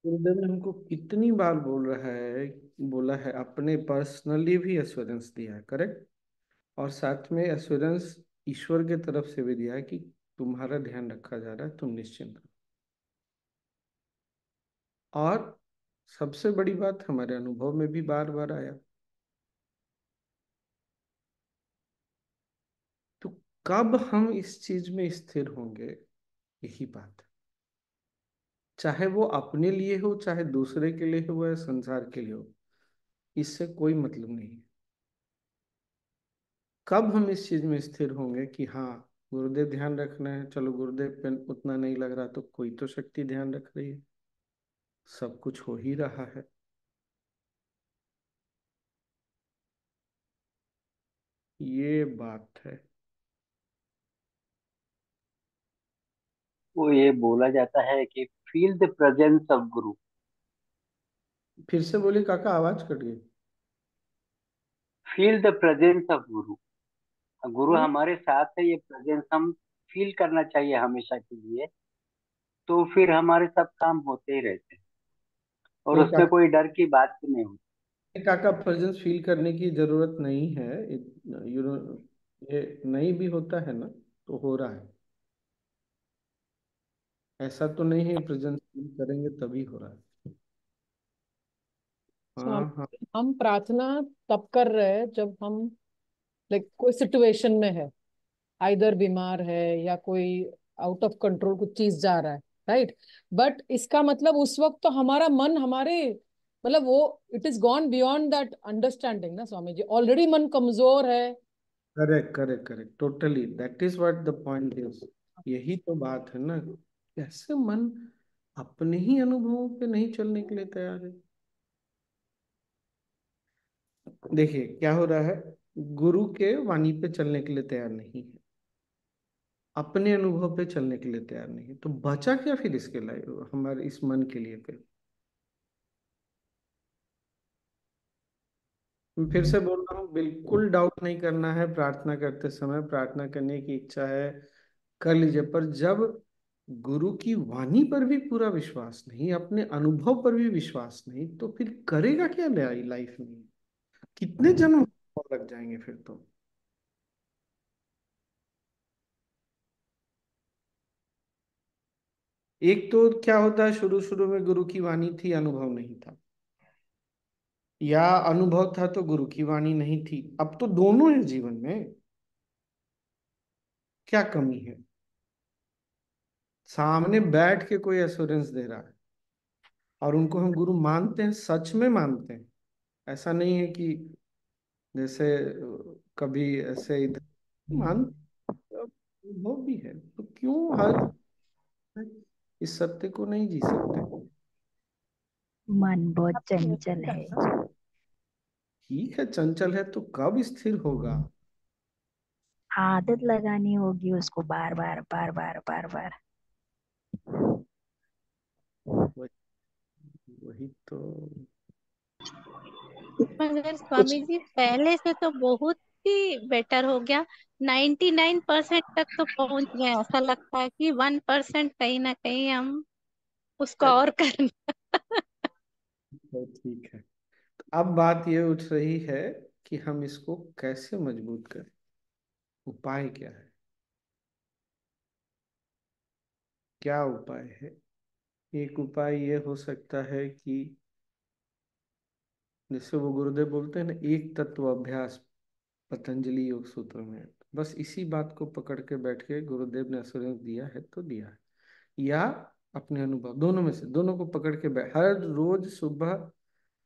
गुरुदेव ने हमको कितनी बार बोला है, अपने पर्सनली भी एश्योरेंस दिया है, करेक्ट। और साथ में एश्योरेंस ईश्वर के तरफ से भी दिया है कि तुम्हारा ध्यान रखा जा रहा है, तुम निश्चिंत रहो। और सबसे बड़ी बात हमारे अनुभव में भी बार बार आया। तो कब हम इस चीज में स्थिर होंगे, यही बात है। चाहे वो अपने लिए हो, चाहे दूसरे के लिए हो, या संसार के लिए हो, इससे कोई मतलब नहीं है। कब हम इस चीज में स्थिर होंगे कि हाँ, गुरुदेव ध्यान रखना है, चलो गुरुदेव पे उतना नहीं लग रहा तो कोई तो शक्ति ध्यान रख रही है, सब कुछ हो ही रहा है। ये बात है। वो ये बोला जाता है कि फील द प्रेजेंस ऑफ गुरु। फिर से बोलिए काका, आवाज कट गई। फील द प्रेजेंस ऑफ गुरु। गुरु हम्म, हमारे साथ है, ये प्रेजेंस हम फील करना चाहिए हमेशा के लिए। तो फिर हमारे सब काम होते ही रहते हैं और नहीं उसमें काका, कोई डर की बात भी नहीं होती। काका प्रेजेंस फील करने की जरूरत नहीं है। यू नो, ये नहीं भी होता है ना, तो हो रहा है। ऐसा तो नहीं है प्रेजेंस फील करेंगे तभी हो रहा है। हाँ हाँ। स्वामी, हम प्रार्थना तब कर रहे हैं जब हम लाइक कोई सिचुएशन में है, आइदर बीमार है या कोई आउट ऑफ कंट्रोल कुछ चीज जा रहा है, राइट। बट इसका मतलब उस वक्त तो हमारा मन हमारे मतलब वो it is gone beyond that understanding ना स्वामी जी, ऑलरेडी मन कमजोर है। Correct correct correct, totally, that is what the point is. यही तो बात है ना, कैसे मन अपने ही अनुभवों पे नहीं चलने के लिए तैयार है। देखिए क्या हो रहा है, गुरु के वाणी पे चलने के लिए तैयार नहीं है, अपने अनुभव पे चलने के लिए तैयार नहीं है, तो बचा क्या फिर इसके लिए, हमारे इस मन के लिए फिर। मैं फिर से बोल रहा हूँ, बिल्कुल डाउट नहीं करना है प्रार्थना करते समय। प्रार्थना करने की इच्छा है, कर लीजिए, पर जब गुरु की वाणी पर भी पूरा विश्वास नहीं, अपने अनुभव पर भी विश्वास नहीं, तो फिर करेगा क्या लाइफ में, कितने जन्म और लग जाएंगे फिर तो। एक तो क्या होता है, शुरू शुरू में गुरु की वाणी थी, अनुभव नहीं था, या अनुभव था तो गुरु की वाणी नहीं थी। अब तो दोनों है जीवन में, क्या कमी है। सामने बैठ के कोई एश्योरेंस दे रहा है और उनको हम गुरु मानते हैं, सच में मानते हैं। ऐसा नहीं है कि जैसे कभी ऐसे इधर मान, वो भी है, तो क्यों हर इस सत्य को नहीं जी सकते। मन बहुत चंचल है। ठीक है, चंचल है तो कब स्थिर होगा। आदत लगानी होगी उसको, बार बार बार बार बार बार। वही वही तो। मगर कुछ स्वामी जी पहले से तो बहुत ही बेटर हो गया। 99% तक तो पहुंच गए, ऐसा लगता है कि 1% कहीं ना कहीं हम उसको और करना। तो ठीक है, अब बात ये उठ रही है कि हम इसको कैसे मजबूत करें, उपाय क्या है, क्या उपाय है। एक उपाय ये हो सकता है कि जैसे वो गुरुदेव बोलते हैं ना, एक तत्व अभ्यास, पतंजलि योग सूत्र में है। बस इसी बात को पकड़ के बैठ के गुरुदेव ने एश्योरेंस दिया है तो दिया है, या अपने अनुभव, दोनों में से दोनों को पकड़ के बैठ, हर रोज सुबह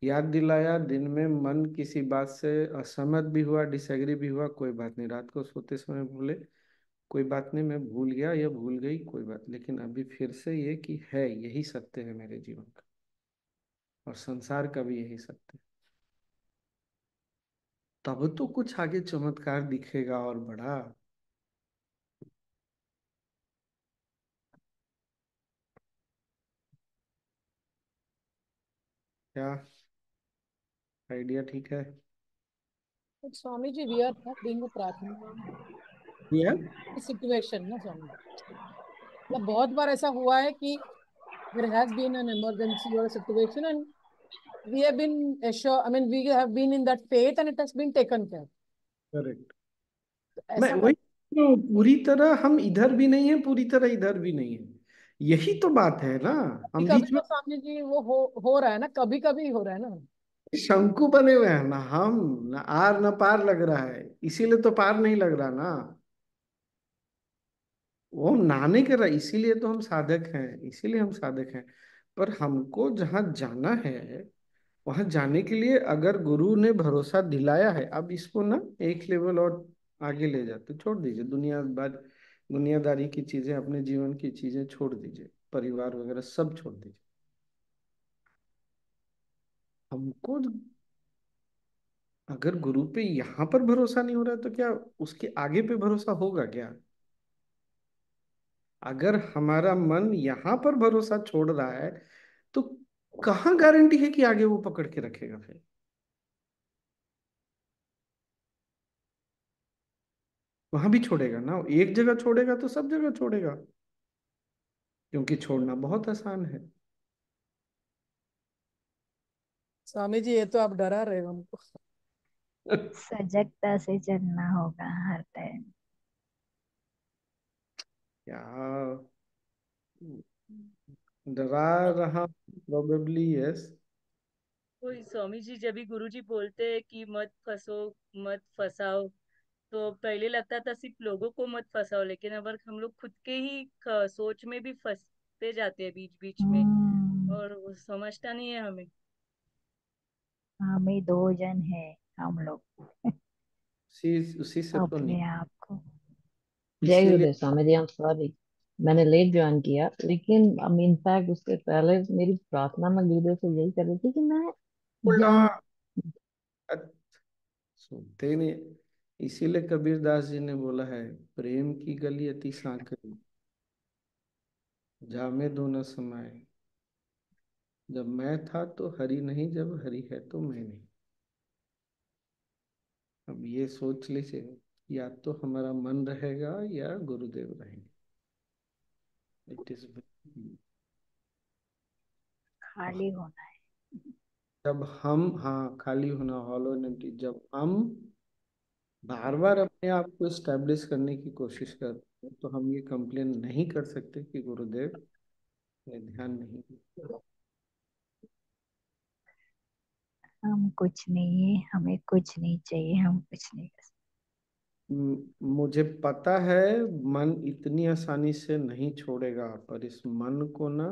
याद दिलाया। दिन में मन किसी बात से असहमत भी हुआ, डिसएग्री भी हुआ, कोई बात नहीं, रात को सोते समय भूले, कोई बात नहीं, मैं भूल गया या भूल गई, कोई बात, लेकिन अभी फिर से ये कि है, यही सत्य है मेरे जीवन का, और संसार का भी यही सत्य है। तब तो कुछ आगे चमत्कार दिखेगा और बड़ा। क्या आइडिया ठीक है। Swami ji, we are not doing a prarthana ये सिचुएशन ना स्वामी, मतलब बहुत बार ऐसा हुआ है कि there has been an emergency or a situation and we have been assured, I mean we have been in that faith and it has been taken care. Correct. मैं ऐसा वही तो, पूरी तरह हम इधर भी नहीं है, पूरी तरह इधर भी नहीं है, यही तो बात है ना। कभी हम कभी बीच में तो स्वामी जी वो हो रहा है ना, कभी कभी हो रहा है ना। शंकु बने हुए हैं ना हम, ना आर ना पार लग रहा है, इसीलिए तो पार नहीं लग रहा ना। वो हम ना नहीं कर रहा, इसीलिए तो हम साधक हैं, इसीलिए हम साधक हैं। पर हमको जहाँ जाना है, वहां जाने के लिए अगर गुरु ने भरोसा दिलाया है, अब इसको ना एक लेवल और आगे ले जाते, छोड़ दीजिए दुनियादारी की चीजें, अपने जीवन की चीजें छोड़ दीजिए, परिवार वगैरह सब छोड़ दीजिए। हमको अगर गुरु पे यहाँ पर भरोसा नहीं हो रहा है, तो क्या उसके आगे पे भरोसा होगा क्या? अगर हमारा मन यहाँ पर भरोसा छोड़ रहा है, तो कहाँ गारंटी है कि आगे वो पकड़ के रखेगा फिर? वहां भी छोड़ेगा ना, एक जगह छोड़ेगा तो सब जगह छोड़ेगा, क्योंकि छोड़ना बहुत आसान है। स्वामी जी ये तो आप डरा रहे हो हमको। सजगता से चलना होगा हर टाइम। क्या डरा रहा, प्रोबेबली यस। तो स्वामी जी जब भी गुरु जी बोलते हैं कि मत फंसो, मत फंसाओ, तो पहले लगता था सिर्फ लोगों को मत फंसाओ, लेकिन अब हम लोग खुद के ही सोच में भी फंसते जाते हैं बीच बीच में, और वो समझता नहीं है हमें। हम ही दो जन है हम लोग उसी से तो नहीं, अपने आप को। जय इसीलिए गुरुदेव Swami ji, I am sorry, मैंने लेट ज्वाइन किया, लेकिन इनफैक्ट उससे पहले मेरी प्रार्थना में गुरुदेव से यही कर रही थी कि मैं बोला, जाऊं। सुनते ही नहीं। इसीलिए कबीर दास जी ने बोला है, प्रेम की गली अति सांकरी, जामे दो न समाए। जब मैं था तो हरि नहीं, जब हरि है तो मैं नहीं। अब ये सोच लीजिए, या तो हमारा मन रहेगा या गुरुदेव रहेंगे। इट इज, खाली होना है। जब हम, हाँ खाली होना, हॉलो एम्प्टी, जब हम बार बार अपने आप को स्टैब्लिश करने की कोशिश करते हैं, तो हम ये कंप्लेन नहीं कर सकते कि गुरुदेव ने ध्यान नहीं दिया। हम कुछ नहीं है, हमें कुछ नहीं चाहिए, हम कुछ नहीं कर मुझे पता है मन इतनी आसानी से नहीं छोड़ेगा, पर इस मन को ना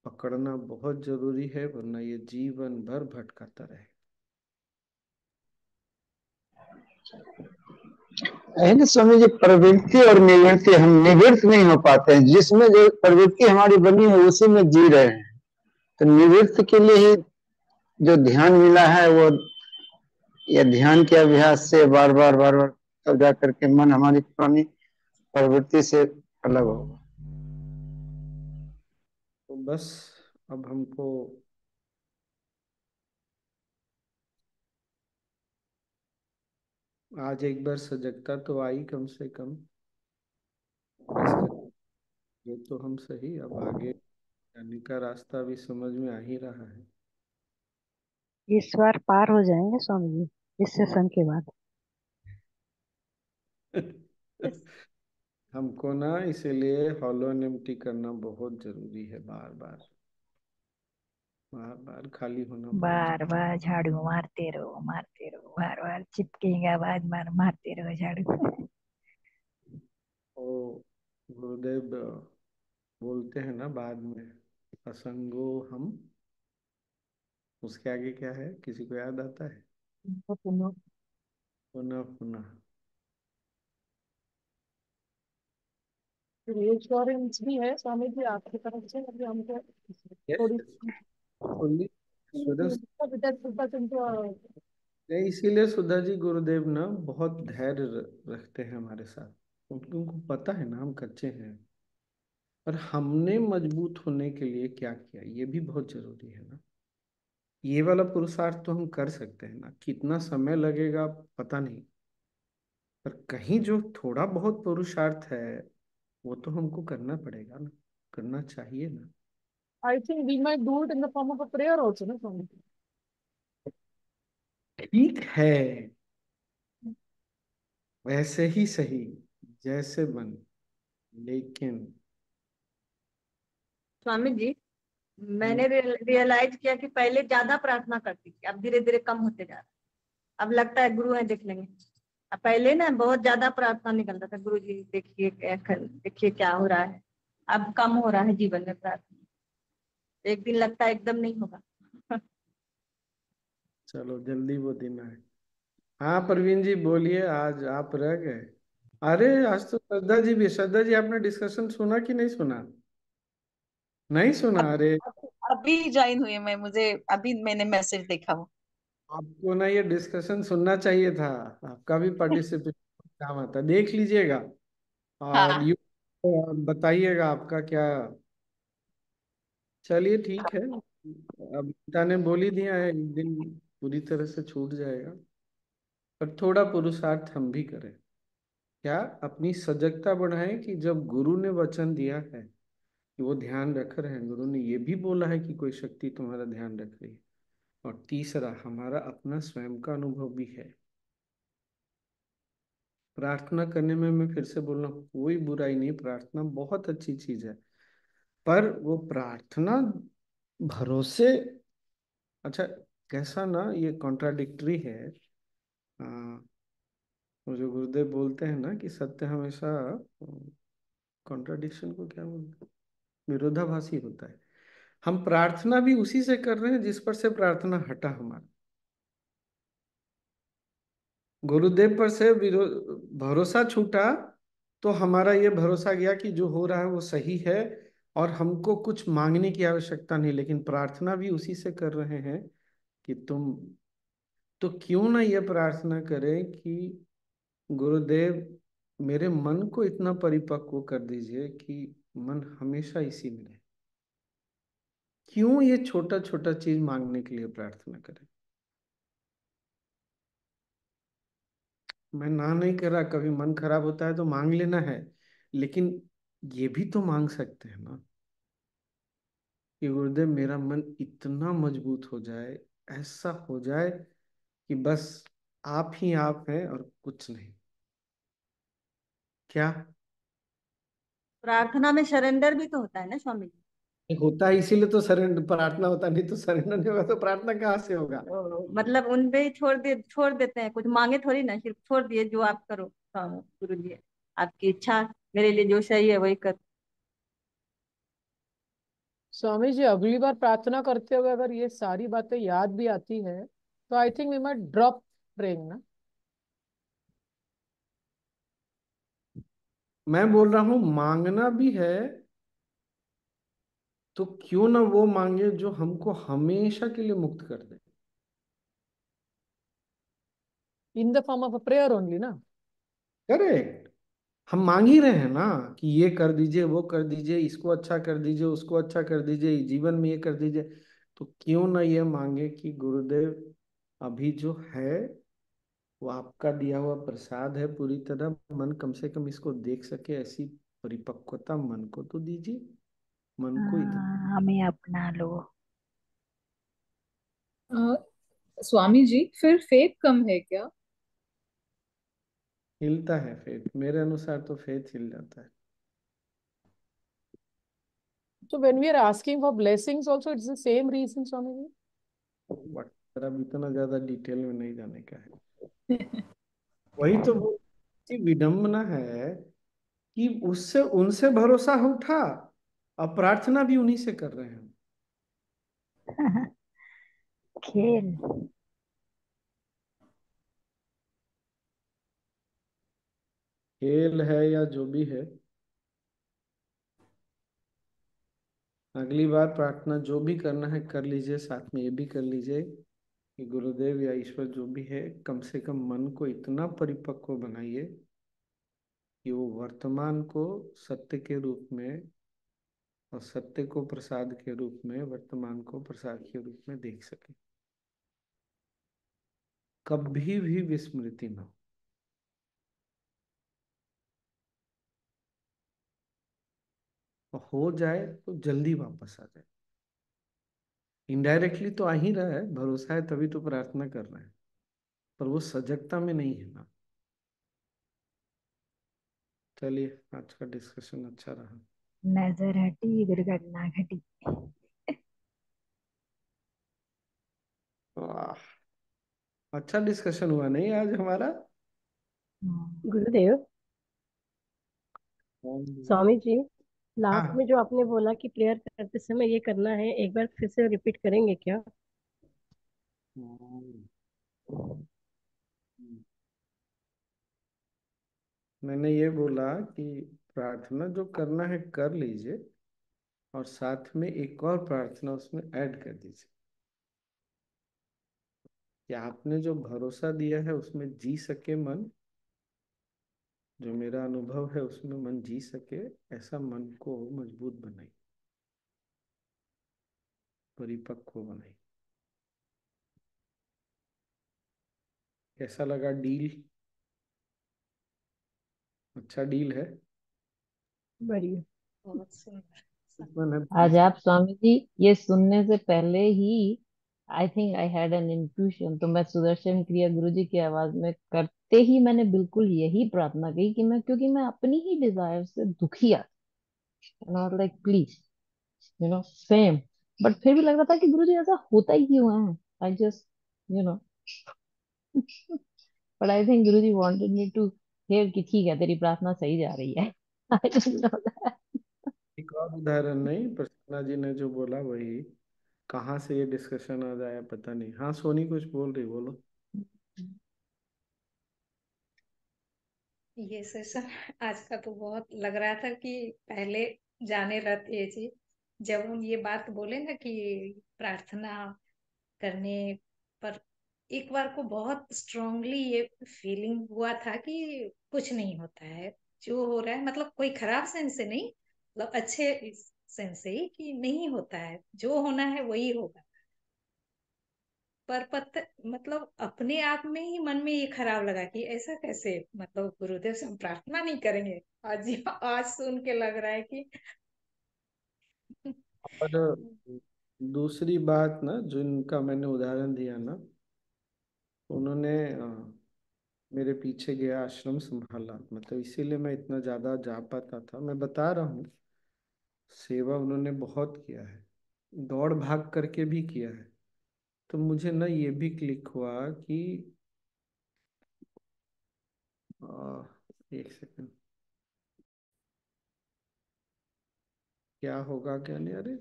पकड़ना बहुत जरूरी है, वरना ये जीवन भर भटकाता रहे। है ना स्वामी जी, प्रवृत्ति और निवृत्ति, हम निवृत्त नहीं हो पाते हैं, जिसमें जो प्रवृत्ति हमारी बनी है उसी में जी रहे हैं। तो निवृत्त के लिए ही जो ध्यान मिला है, वो या ध्यान के अभ्यास से बार बार तब जा करके मन हमारी पुरानी प्रवृत्ति से अलग होगा। तो बस अब हमको आज एक बार सजगता तो आई कम से कम, इसका ये तो हम सही, अब आगे जाने का रास्ता भी समझ में आ ही रहा है। इस बार पार हो जाएंगे स्वामी जी इस सेशन के बाद। हमको ना इसीलिए हॉलो एंड एम्प्टी करना बहुत जरूरी है, बार बार बार बार खाली होना बहुत बार बार झाड़ू मारते रहो, बार बार चिपकेगा आवाज, मारते रहो झाड़ू। ओ गुरुदेव बोलते हैं ना बाद में, असंगो हम, उसके आगे क्या है, किसी को याद आता है? पुनः पुनः पुनः। रिएश्योरेंस भी है स्वामी जी आपकी तरफ से, अभी हमको थोड़ी फुल्ली एश्योरेंस। into नहीं, इसीलिए सुधा जी गुरुदेव ना बहुत धैर्य रखते हैं हमारे साथ, उनको पता है ना हम कच्चे हैं, और हमने मजबूत होने के लिए क्या किया ये भी बहुत जरूरी है ना। ये वाला पुरुषार्थ तो हम कर सकते हैं ना, कितना समय लगेगा पता नहीं, पर कहीं जो थोड़ा बहुत पुरुषार्थ है वो तो हमको करना पड़ेगा ना, करना चाहिए ना। I think we might do it in the form of a prayer also, no, Swami? ठीक है, वैसे ही सही, जैसे बन, लेकिन स्वामी जी, हम्म, मैंने रियलाइज किया कि पहले ज्यादा प्रार्थना करती थी, अब धीरे धीरे कम होते जा रहा है। अब लगता है गुरु है, देख लेंगे। अब पहले ना बहुत ज्यादा प्रार्थना निकलता था, गुरु जी देखिए देखिए क्या हो रहा है। अब कम हो रहा है जीवन में प्रार्थना। एक दिन लगता है एकदम नहीं होगा। चलो जल्दी वो दिन आए। हाँ प्रवीण जी बोलिए, आज आप रह गए। अरे आज तो श्रद्धा जी भी, श्रद्धा जी आपने डिस्कशन सुना कि नहीं सुना? नहीं सुना? अब अरे अभी ज्वाइन हुई मैं, मुझे अभी मैंने मैसेज देखा वो। आपको ना ये डिस्कशन सुनना चाहिए था, आपका भी पार्टिसिपेशन काम आता, देख लीजिएगा और हाँ। यू बताइएगा आपका क्या। चलिए ठीक है, अब गीता ने बोल ही दिया है, एक दिन पूरी तरह से छूट जाएगा, पर थोड़ा पुरुषार्थ हम भी करें। क्या अपनी सजगता बढ़ाएं कि जब गुरु ने वचन दिया है कि वो ध्यान रख रहे हैं, गुरु ने ये भी बोला है कि कोई शक्ति तुम्हारा ध्यान रख रही है, और तीसरा हमारा अपना स्वयं का अनुभव भी है। प्रार्थना करने में मैं फिर से बोल रहा हूँ, कोई बुराई नहीं, प्रार्थना बहुत अच्छी चीज है, पर वो प्रार्थना भरोसे, अच्छा कैसा ना ये कॉन्ट्राडिक्टरी है। आ, वो जो गुरुदेव बोलते हैं ना कि सत्य हमेशा, कॉन्ट्राडिक्शन को क्या बोलते हैं, विरोधाभासी होता है। हम प्रार्थना भी उसी से कर रहे हैं जिस पर से प्रार्थना हटा हमारा। गुरुदेव पर से भरोसा छूटा तो हमारा ये भरोसा गया कि जो हो रहा है वो सही है और हमको कुछ मांगने की आवश्यकता नहीं, लेकिन प्रार्थना भी उसी से कर रहे हैं कि तुम, तो क्यों ना ये प्रार्थना करें कि गुरुदेव मेरे मन को इतना परिपक्व कर दीजिए कि मन हमेशा इसी में रहे। क्यों ये छोटा छोटा चीज मांगने के लिए प्रार्थना करें? मैं ना नहीं कर रहा, कभी मन खराब होता है तो मांग लेना है, लेकिन ये भी तो मांग सकते हैं ना कि गुरुदेव मेरा मन इतना मजबूत हो जाए, ऐसा हो जाए कि बस आप ही आप हैं और कुछ नहीं। क्या प्रार्थना में सरेंडर भी तो होता है ना स्वामी जी। होता है? इसीलिए तो सरेंडर प्रार्थना होता है, नहीं तो सरेंडर नहीं होगा तो प्रार्थना कहाँ से होगा? मतलब उन पे ही छोड़ देते हैं, कुछ मांगे थोड़ी ना, सिर्फ छोड़ दिए जो आप करो। हाँ गुरु जी, आपकी इच्छा, मेरे लिए जो सही है वही कर। स्वामी जी अगली बार प्रार्थना करते हुए अगर ये सारी बातें याद भी आती है तो I think we might drop praying ना। मैं बोल रहा हूँ मांगना भी है तो क्यों ना वो मांगे जो हमको हमेशा के लिए मुक्त कर दे। In the form of a prayer only ना। करेक्ट, हम मांग ही रहे हैं ना कि ये कर दीजिए, वो कर दीजिए, इसको अच्छा कर दीजिए, उसको अच्छा कर दीजिए, जीवन में ये कर दीजिए। तो क्यों ना ये मांगे कि गुरुदेव अभी जो है वो आपका दिया हुआ प्रसाद है, पूरी तरह मन कम से कम इसको देख सके, ऐसी परिपक्वता मन को तो दीजिए, मन को इतना। हमें अपना लो। अ, स्वामी जी फिर फेथ कम है क्या? हिलता है फेथ, मेरे अनुसार तो फेथ हिल जाता है। So when we are asking for blessings also it's the same reason, Swami ji. But अब इतना ज्यादा डिटेल में नहीं जाने का है। वही तो वो विडंबना है कि उससे उनसे भरोसा उठा, अब प्रार्थना भी उन्हीं से कर रहे हैं। खेल। खेल है या जो भी है, अगली बार प्रार्थना जो भी करना है कर लीजिए, साथ में ये भी कर लीजिए कि गुरुदेव या ईश्वर जो भी है, कम से कम मन को इतना परिपक्व बनाइए कि वो वर्तमान को सत्य के रूप में और सत्य को प्रसाद के रूप में, वर्तमान को प्रसाद के रूप में देख सके, कभी भी विस्मृति ना हो। और हो जाए तो जल्दी वापस आ जाए। इनडायरेक्टली तो आ ही रहा है, भरोसा है तभी तो प्रार्थना कर रहे हैं, पर वो सजगता में नहीं है ना। चलिए, आज का डिस्कशन अच्छा रहा। नजर हटी दुर्घटना घटी। वाह, अच्छा डिस्कशन हुआ नहीं आज हमारा। गुरुदेव, स्वामी जी, लास्ट हाँ, में जो आपने बोला कि प्रेयर करते समय ये करना है, एक बार फिर से रिपीट करेंगे क्या? मैंने ये बोला कि प्रार्थना जो करना है कर लीजिए, और साथ में एक और प्रार्थना उसमें ऐड कर दीजिए कि आपने जो भरोसा दिया है उसमें जी सके मन, जो मेरा अनुभव है उसमें मन जी सके, ऐसा मन को मजबूत बनाई, परिपक्व बनाई। कैसा लगा डील? अच्छा डील है। बढ़िया। बहुत सुंदर। मन है आज पूछे। आप स्वामी जी ये सुनने से पहले ही I think I had an intuition, तो मैं सुदर्शन क्रिया गुरु जी की आवाज में करते ही मैंने बिल्कुल यही प्रार्थना की कि मैं, क्योंकि मैं अपनी ही डिजायर से दुखी आ, लाइक प्लीज सेम। बट फिर भी लग रहा था कि गुरु जी ऐसा होता ही क्यों है। I just you know but I think Guru ji wanted me to here कि ठीक है तेरी प्रार्थना सही जा रही है। I don't know that. एक और उदाहरण, नहीं प्रसन्ना जी ने जो बोला वही, कहाँ से ये डिस्कशन आ जाया पता नहीं। हाँ सोनी कुछ बोल रही, बोलो। ये सेशन आज का तो बहुत लग रहा था कि पहले जाने रहते जी, जब हम ये बात बोले ना कि प्रार्थना करने पर, एक बार को बहुत स्ट्रांगली ये फीलिंग हुआ था कि कुछ नहीं होता है जो हो रहा है, मतलब कोई खराब सेंस से नहीं, मतलब अच्छे सेंस से ही कि नहीं होता है, जो होना है वही होगा। पर मतलब अपने आप में ही मन में ये खराब लगा कि ऐसा कैसे, मतलब गुरुदेव से हम प्रार्थना नहीं करेंगे। आज सुन के लग रहा है कि और दूसरी बात ना, जिनका मैंने उदाहरण दिया ना, उन्होंने मेरे पीछे गया आश्रम संभाला, मतलब इसीलिए मैं इतना ज्यादा जा पाता था। मैं बता रहा हूँ, सेवा उन्होंने बहुत किया है, दौड़ भाग करके भी किया है। तो मुझे ना ये भी क्लिक हुआ कि एक सेकंड, क्या होगा क्या नहीं। अरे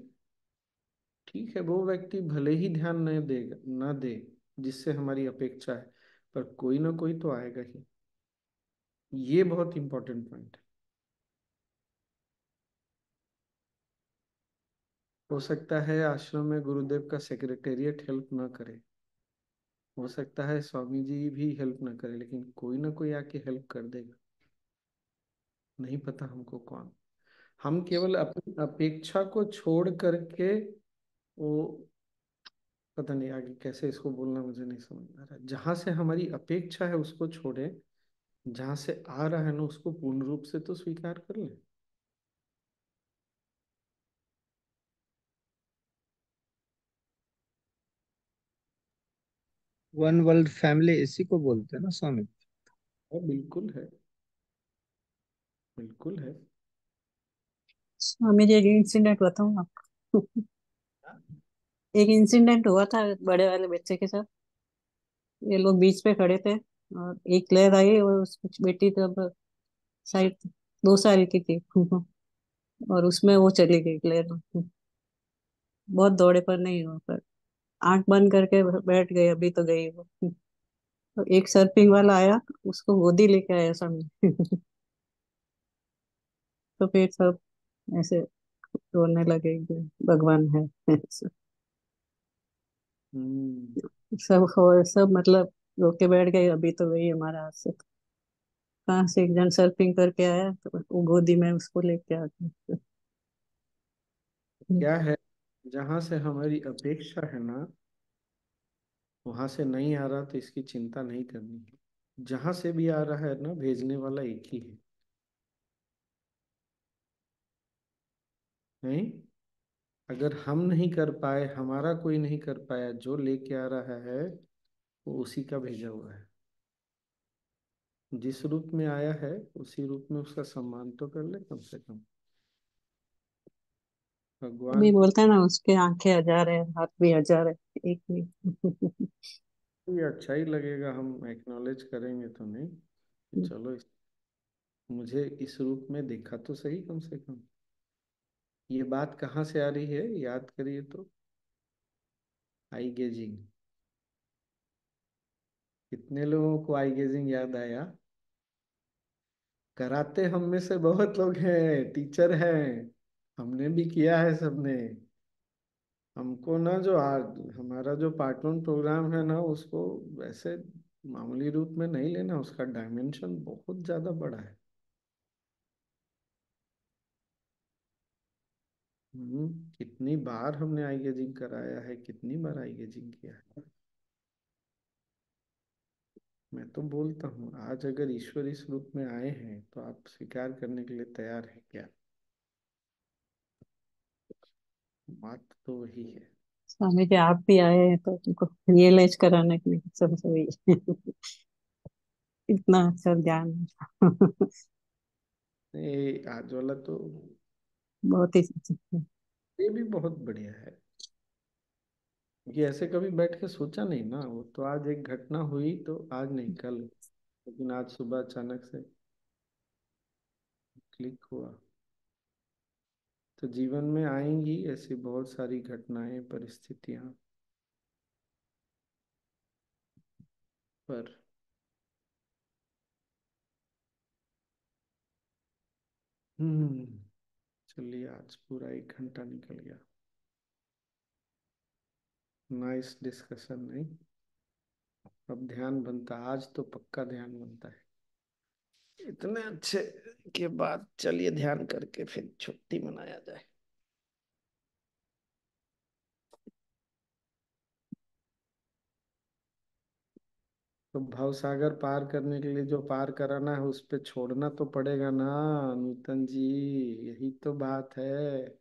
ठीक है, वो व्यक्ति भले ही ध्यान नहीं देगा, ना दे जिससे हमारी अपेक्षा है, पर कोई ना कोई तो आएगा ही। ये बहुत इंपॉर्टेंट पॉइंट है। हो सकता है आश्रम में गुरुदेव का सेक्रेटेरिएट हेल्प ना करे, हो सकता है स्वामी जी भी हेल्प ना करे, लेकिन कोई ना कोई आके हेल्प कर देगा। नहीं पता हमको कौन। हम केवल अपनी अपेक्षा को छोड़ करके वो, पता नहीं आगे कैसे इसको बोलना, मुझे नहीं समझ आ रहा। जहां से हमारी अपेक्षा है उसको छोड़े, जहां से आ रहा है ना उसको पूर्ण रूप से तो स्वीकार कर लें। वन वर्ल्ड फैमिली इसी को बोलते हैं ना स्वामी। और बिल्कुल है, बिल्कुल है। स्वामी जी, एक इंसिडेंट बताऊं आपको? एक इंसिडेंट हुआ था बड़े वाले बच्चे के साथ। ये लोग बीच पे खड़े थे और एक लहर आई और उस बेटी तब शायद 2 साल की थी। और उसमें वो चली गई लहर। बहुत दौड़े पर नहीं हुआ, पर आंख बंद करके बैठ गई, अभी तो गई वो। तो एक सर्फिंग वाला आया, उसको गोदी लेके आया सामने। तो फिर सब ऐसे रोने लगे कि भगवान है। हम्म। सब मतलब रोके बैठ गए, अभी तो गई हमारा हाथ से। कहाँ से एक जन सर्फिंग करके आया तो वो गोदी में उसको लेके आ गया। क्या है, जहां से हमारी अपेक्षा है ना वहां से नहीं आ रहा तो इसकी चिंता नहीं करनी है। जहां से भी आ रहा है ना, भेजने वाला एक ही है। नहीं, अगर हम नहीं कर पाए, हमारा कोई नहीं कर पाया, जो लेके आ रहा है वो उसी का भेजा हुआ है। जिस रूप में आया है उसी रूप में उसका सम्मान तो कर ले कम से कम। अभी भगवान बोलते हैं ना, उसके आंखें 1000 है, हाथ भी 1000 है, एक नहीं। को ये अच्छा ही लगेगा, हम एक्नॉलेज करेंगे तो नहीं कि चलो मुझे इस रूप में देखा तो सही कम से कम। ये बात कहाँ से आ रही है याद करिए तो, आई गेजिंग। कितने लोगों को आई गेजिंग याद आया? कराते हम में से बहुत लोग हैं, टीचर हैं, हमने भी किया है सबने। हमको ना जो आज हमारा जो पार्ट वन प्रोग्राम है ना, उसको वैसे मामूली रूप में नहीं लेना, उसका डायमेंशन बहुत ज्यादा बड़ा है। कितनी बार हमने आई गेजिंग कराया है, कितनी बार आई गेजिंग किया है। मैं तो बोलता हूँ आज अगर ईश्वर इस रूप में आए हैं तो आप स्वीकार करने के लिए तैयार हैं क्या? बात तो वही है। स्वामी जी आप भी आए हैं तो तुमको रियलाइज कराने के लिए सबसे वही। इतना अच्छा ज्ञान। ये आज वाला तो बहुत ही अच्छा। ये भी बहुत बढ़िया है। ये ऐसे कभी बैठ के सोचा नहीं ना, वो तो आज एक घटना हुई तो आज नहीं कल, लेकिन आज सुबह अचानक से क्लिक हुआ। तो जीवन में आएंगी ऐसी बहुत सारी घटनाएं, परिस्थितियां, पर हम्म चलिए आज पूरा 1 घंटा निकल गया। नाइस डिस्कशन नहीं? अब ध्यान बनता, आज तो पक्का ध्यान बनता है। इतने अच्छे के बाद चलिए ध्यान करके फिर छुट्टी मनाया जाए। तो भव सागर पार करने के लिए जो पार कराना है उस पे छोड़ना तो पड़ेगा ना, नूतन जी। यही तो बात है।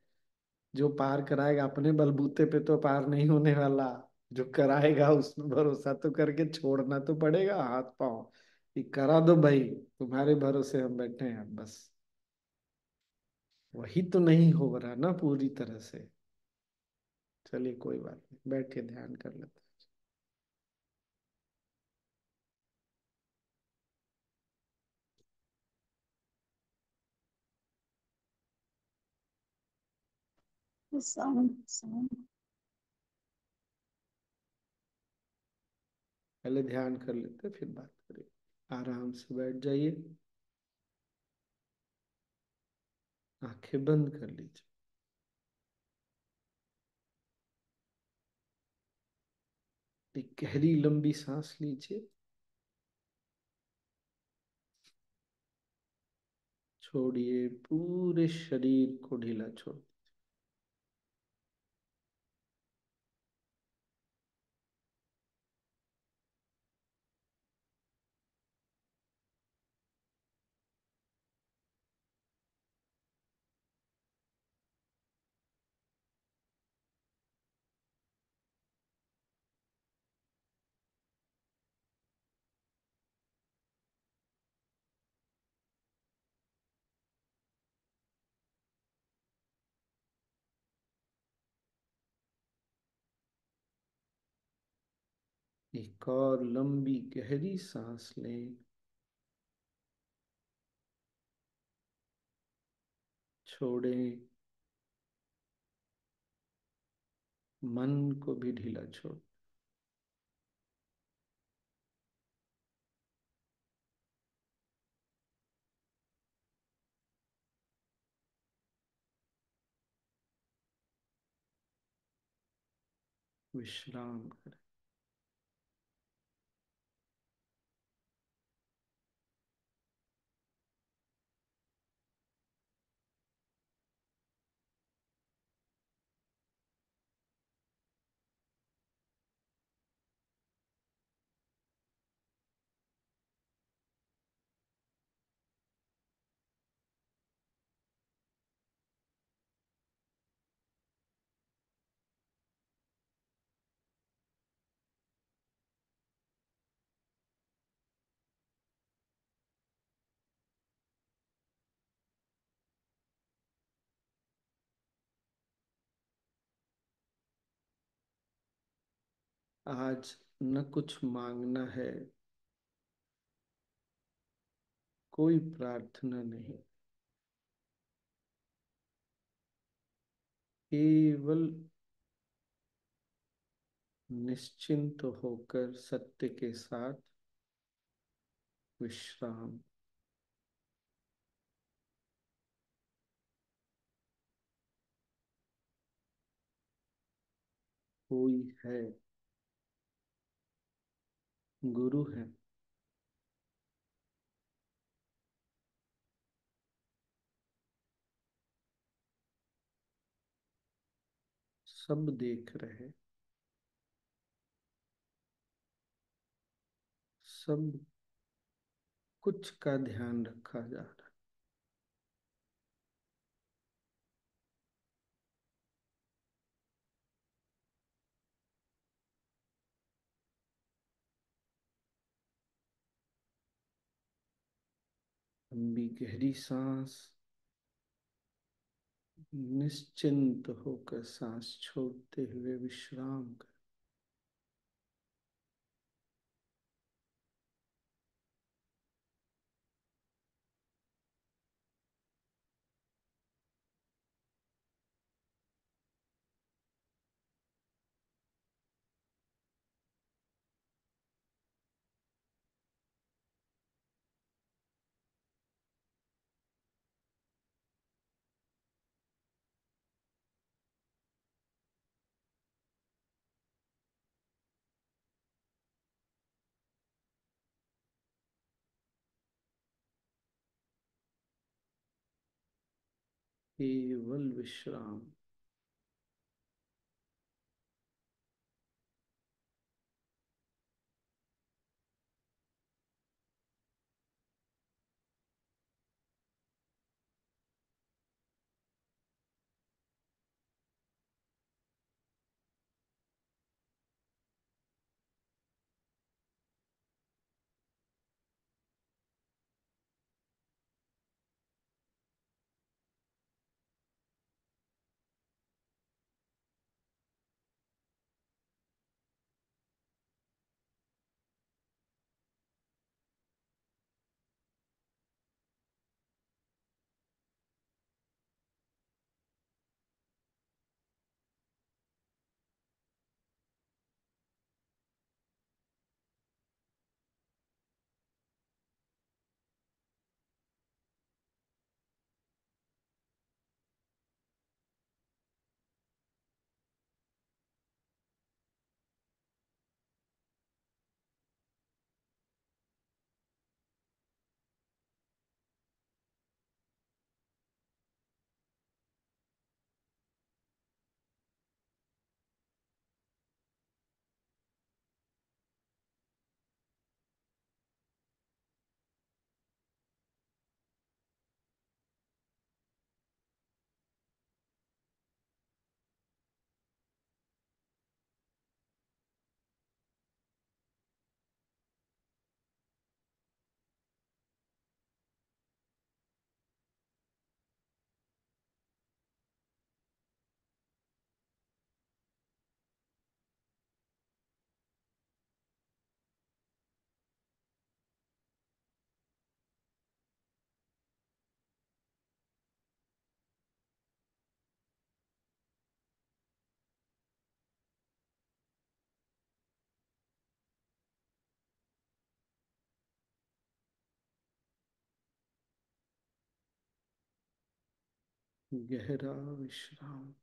जो पार कराएगा अपने बलबूते पे तो पार नहीं होने वाला। जो कराएगा उसमें भरोसा तो करके छोड़ना तो पड़ेगा हाथ पांव कि करा दो भाई, तुम्हारे भरोसे हम बैठे हैं बस। वही तो नहीं हो रहा ना पूरी तरह से। चलिए कोई बात नहीं, बैठ के ध्यान कर लेते साउंड। पहले ध्यान कर लेते फिर बात करें। आराम से बैठ जाइए, आंखें बंद कर लीजिए। एक गहरी लंबी सांस लीजिए, छोड़िए, पूरे शरीर को ढीला छोड़। एक और लंबी गहरी सांस लें, छोड़ें, मन को भी ढीला छोड़। विश्राम करें। आज न कुछ मांगना है, कोई प्रार्थना नहीं, केवल निश्चिंत होकर सत्य के साथ विश्राम। कोई है, गुरु है, सब देख रहे, सब कुछ का ध्यान रखा जा रहा है। लंबी गहरी सांस, निश्चिंत होकर सांस छोड़ते हुए विश्राम कर। केवल विश्राम। गहरा विश्राम।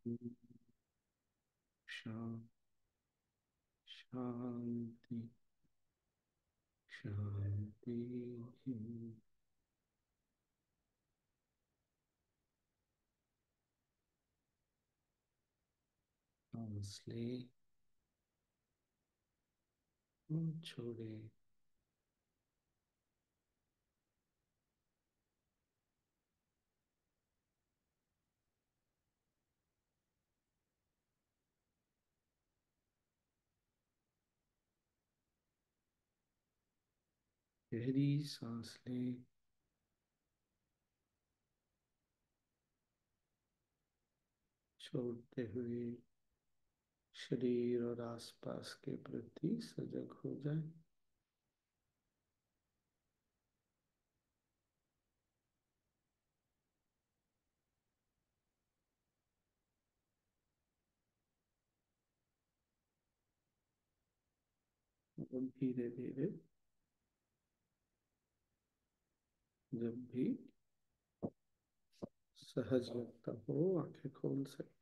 शांति शांति शांति। सांस ले और छोड़े। गहरी सांस लें, छोड़ते हुए शरीर और आसपास के प्रति सजग हो जाए। और धीरे धीरे जब भी सहज लगता हो आंखें खोल सकते।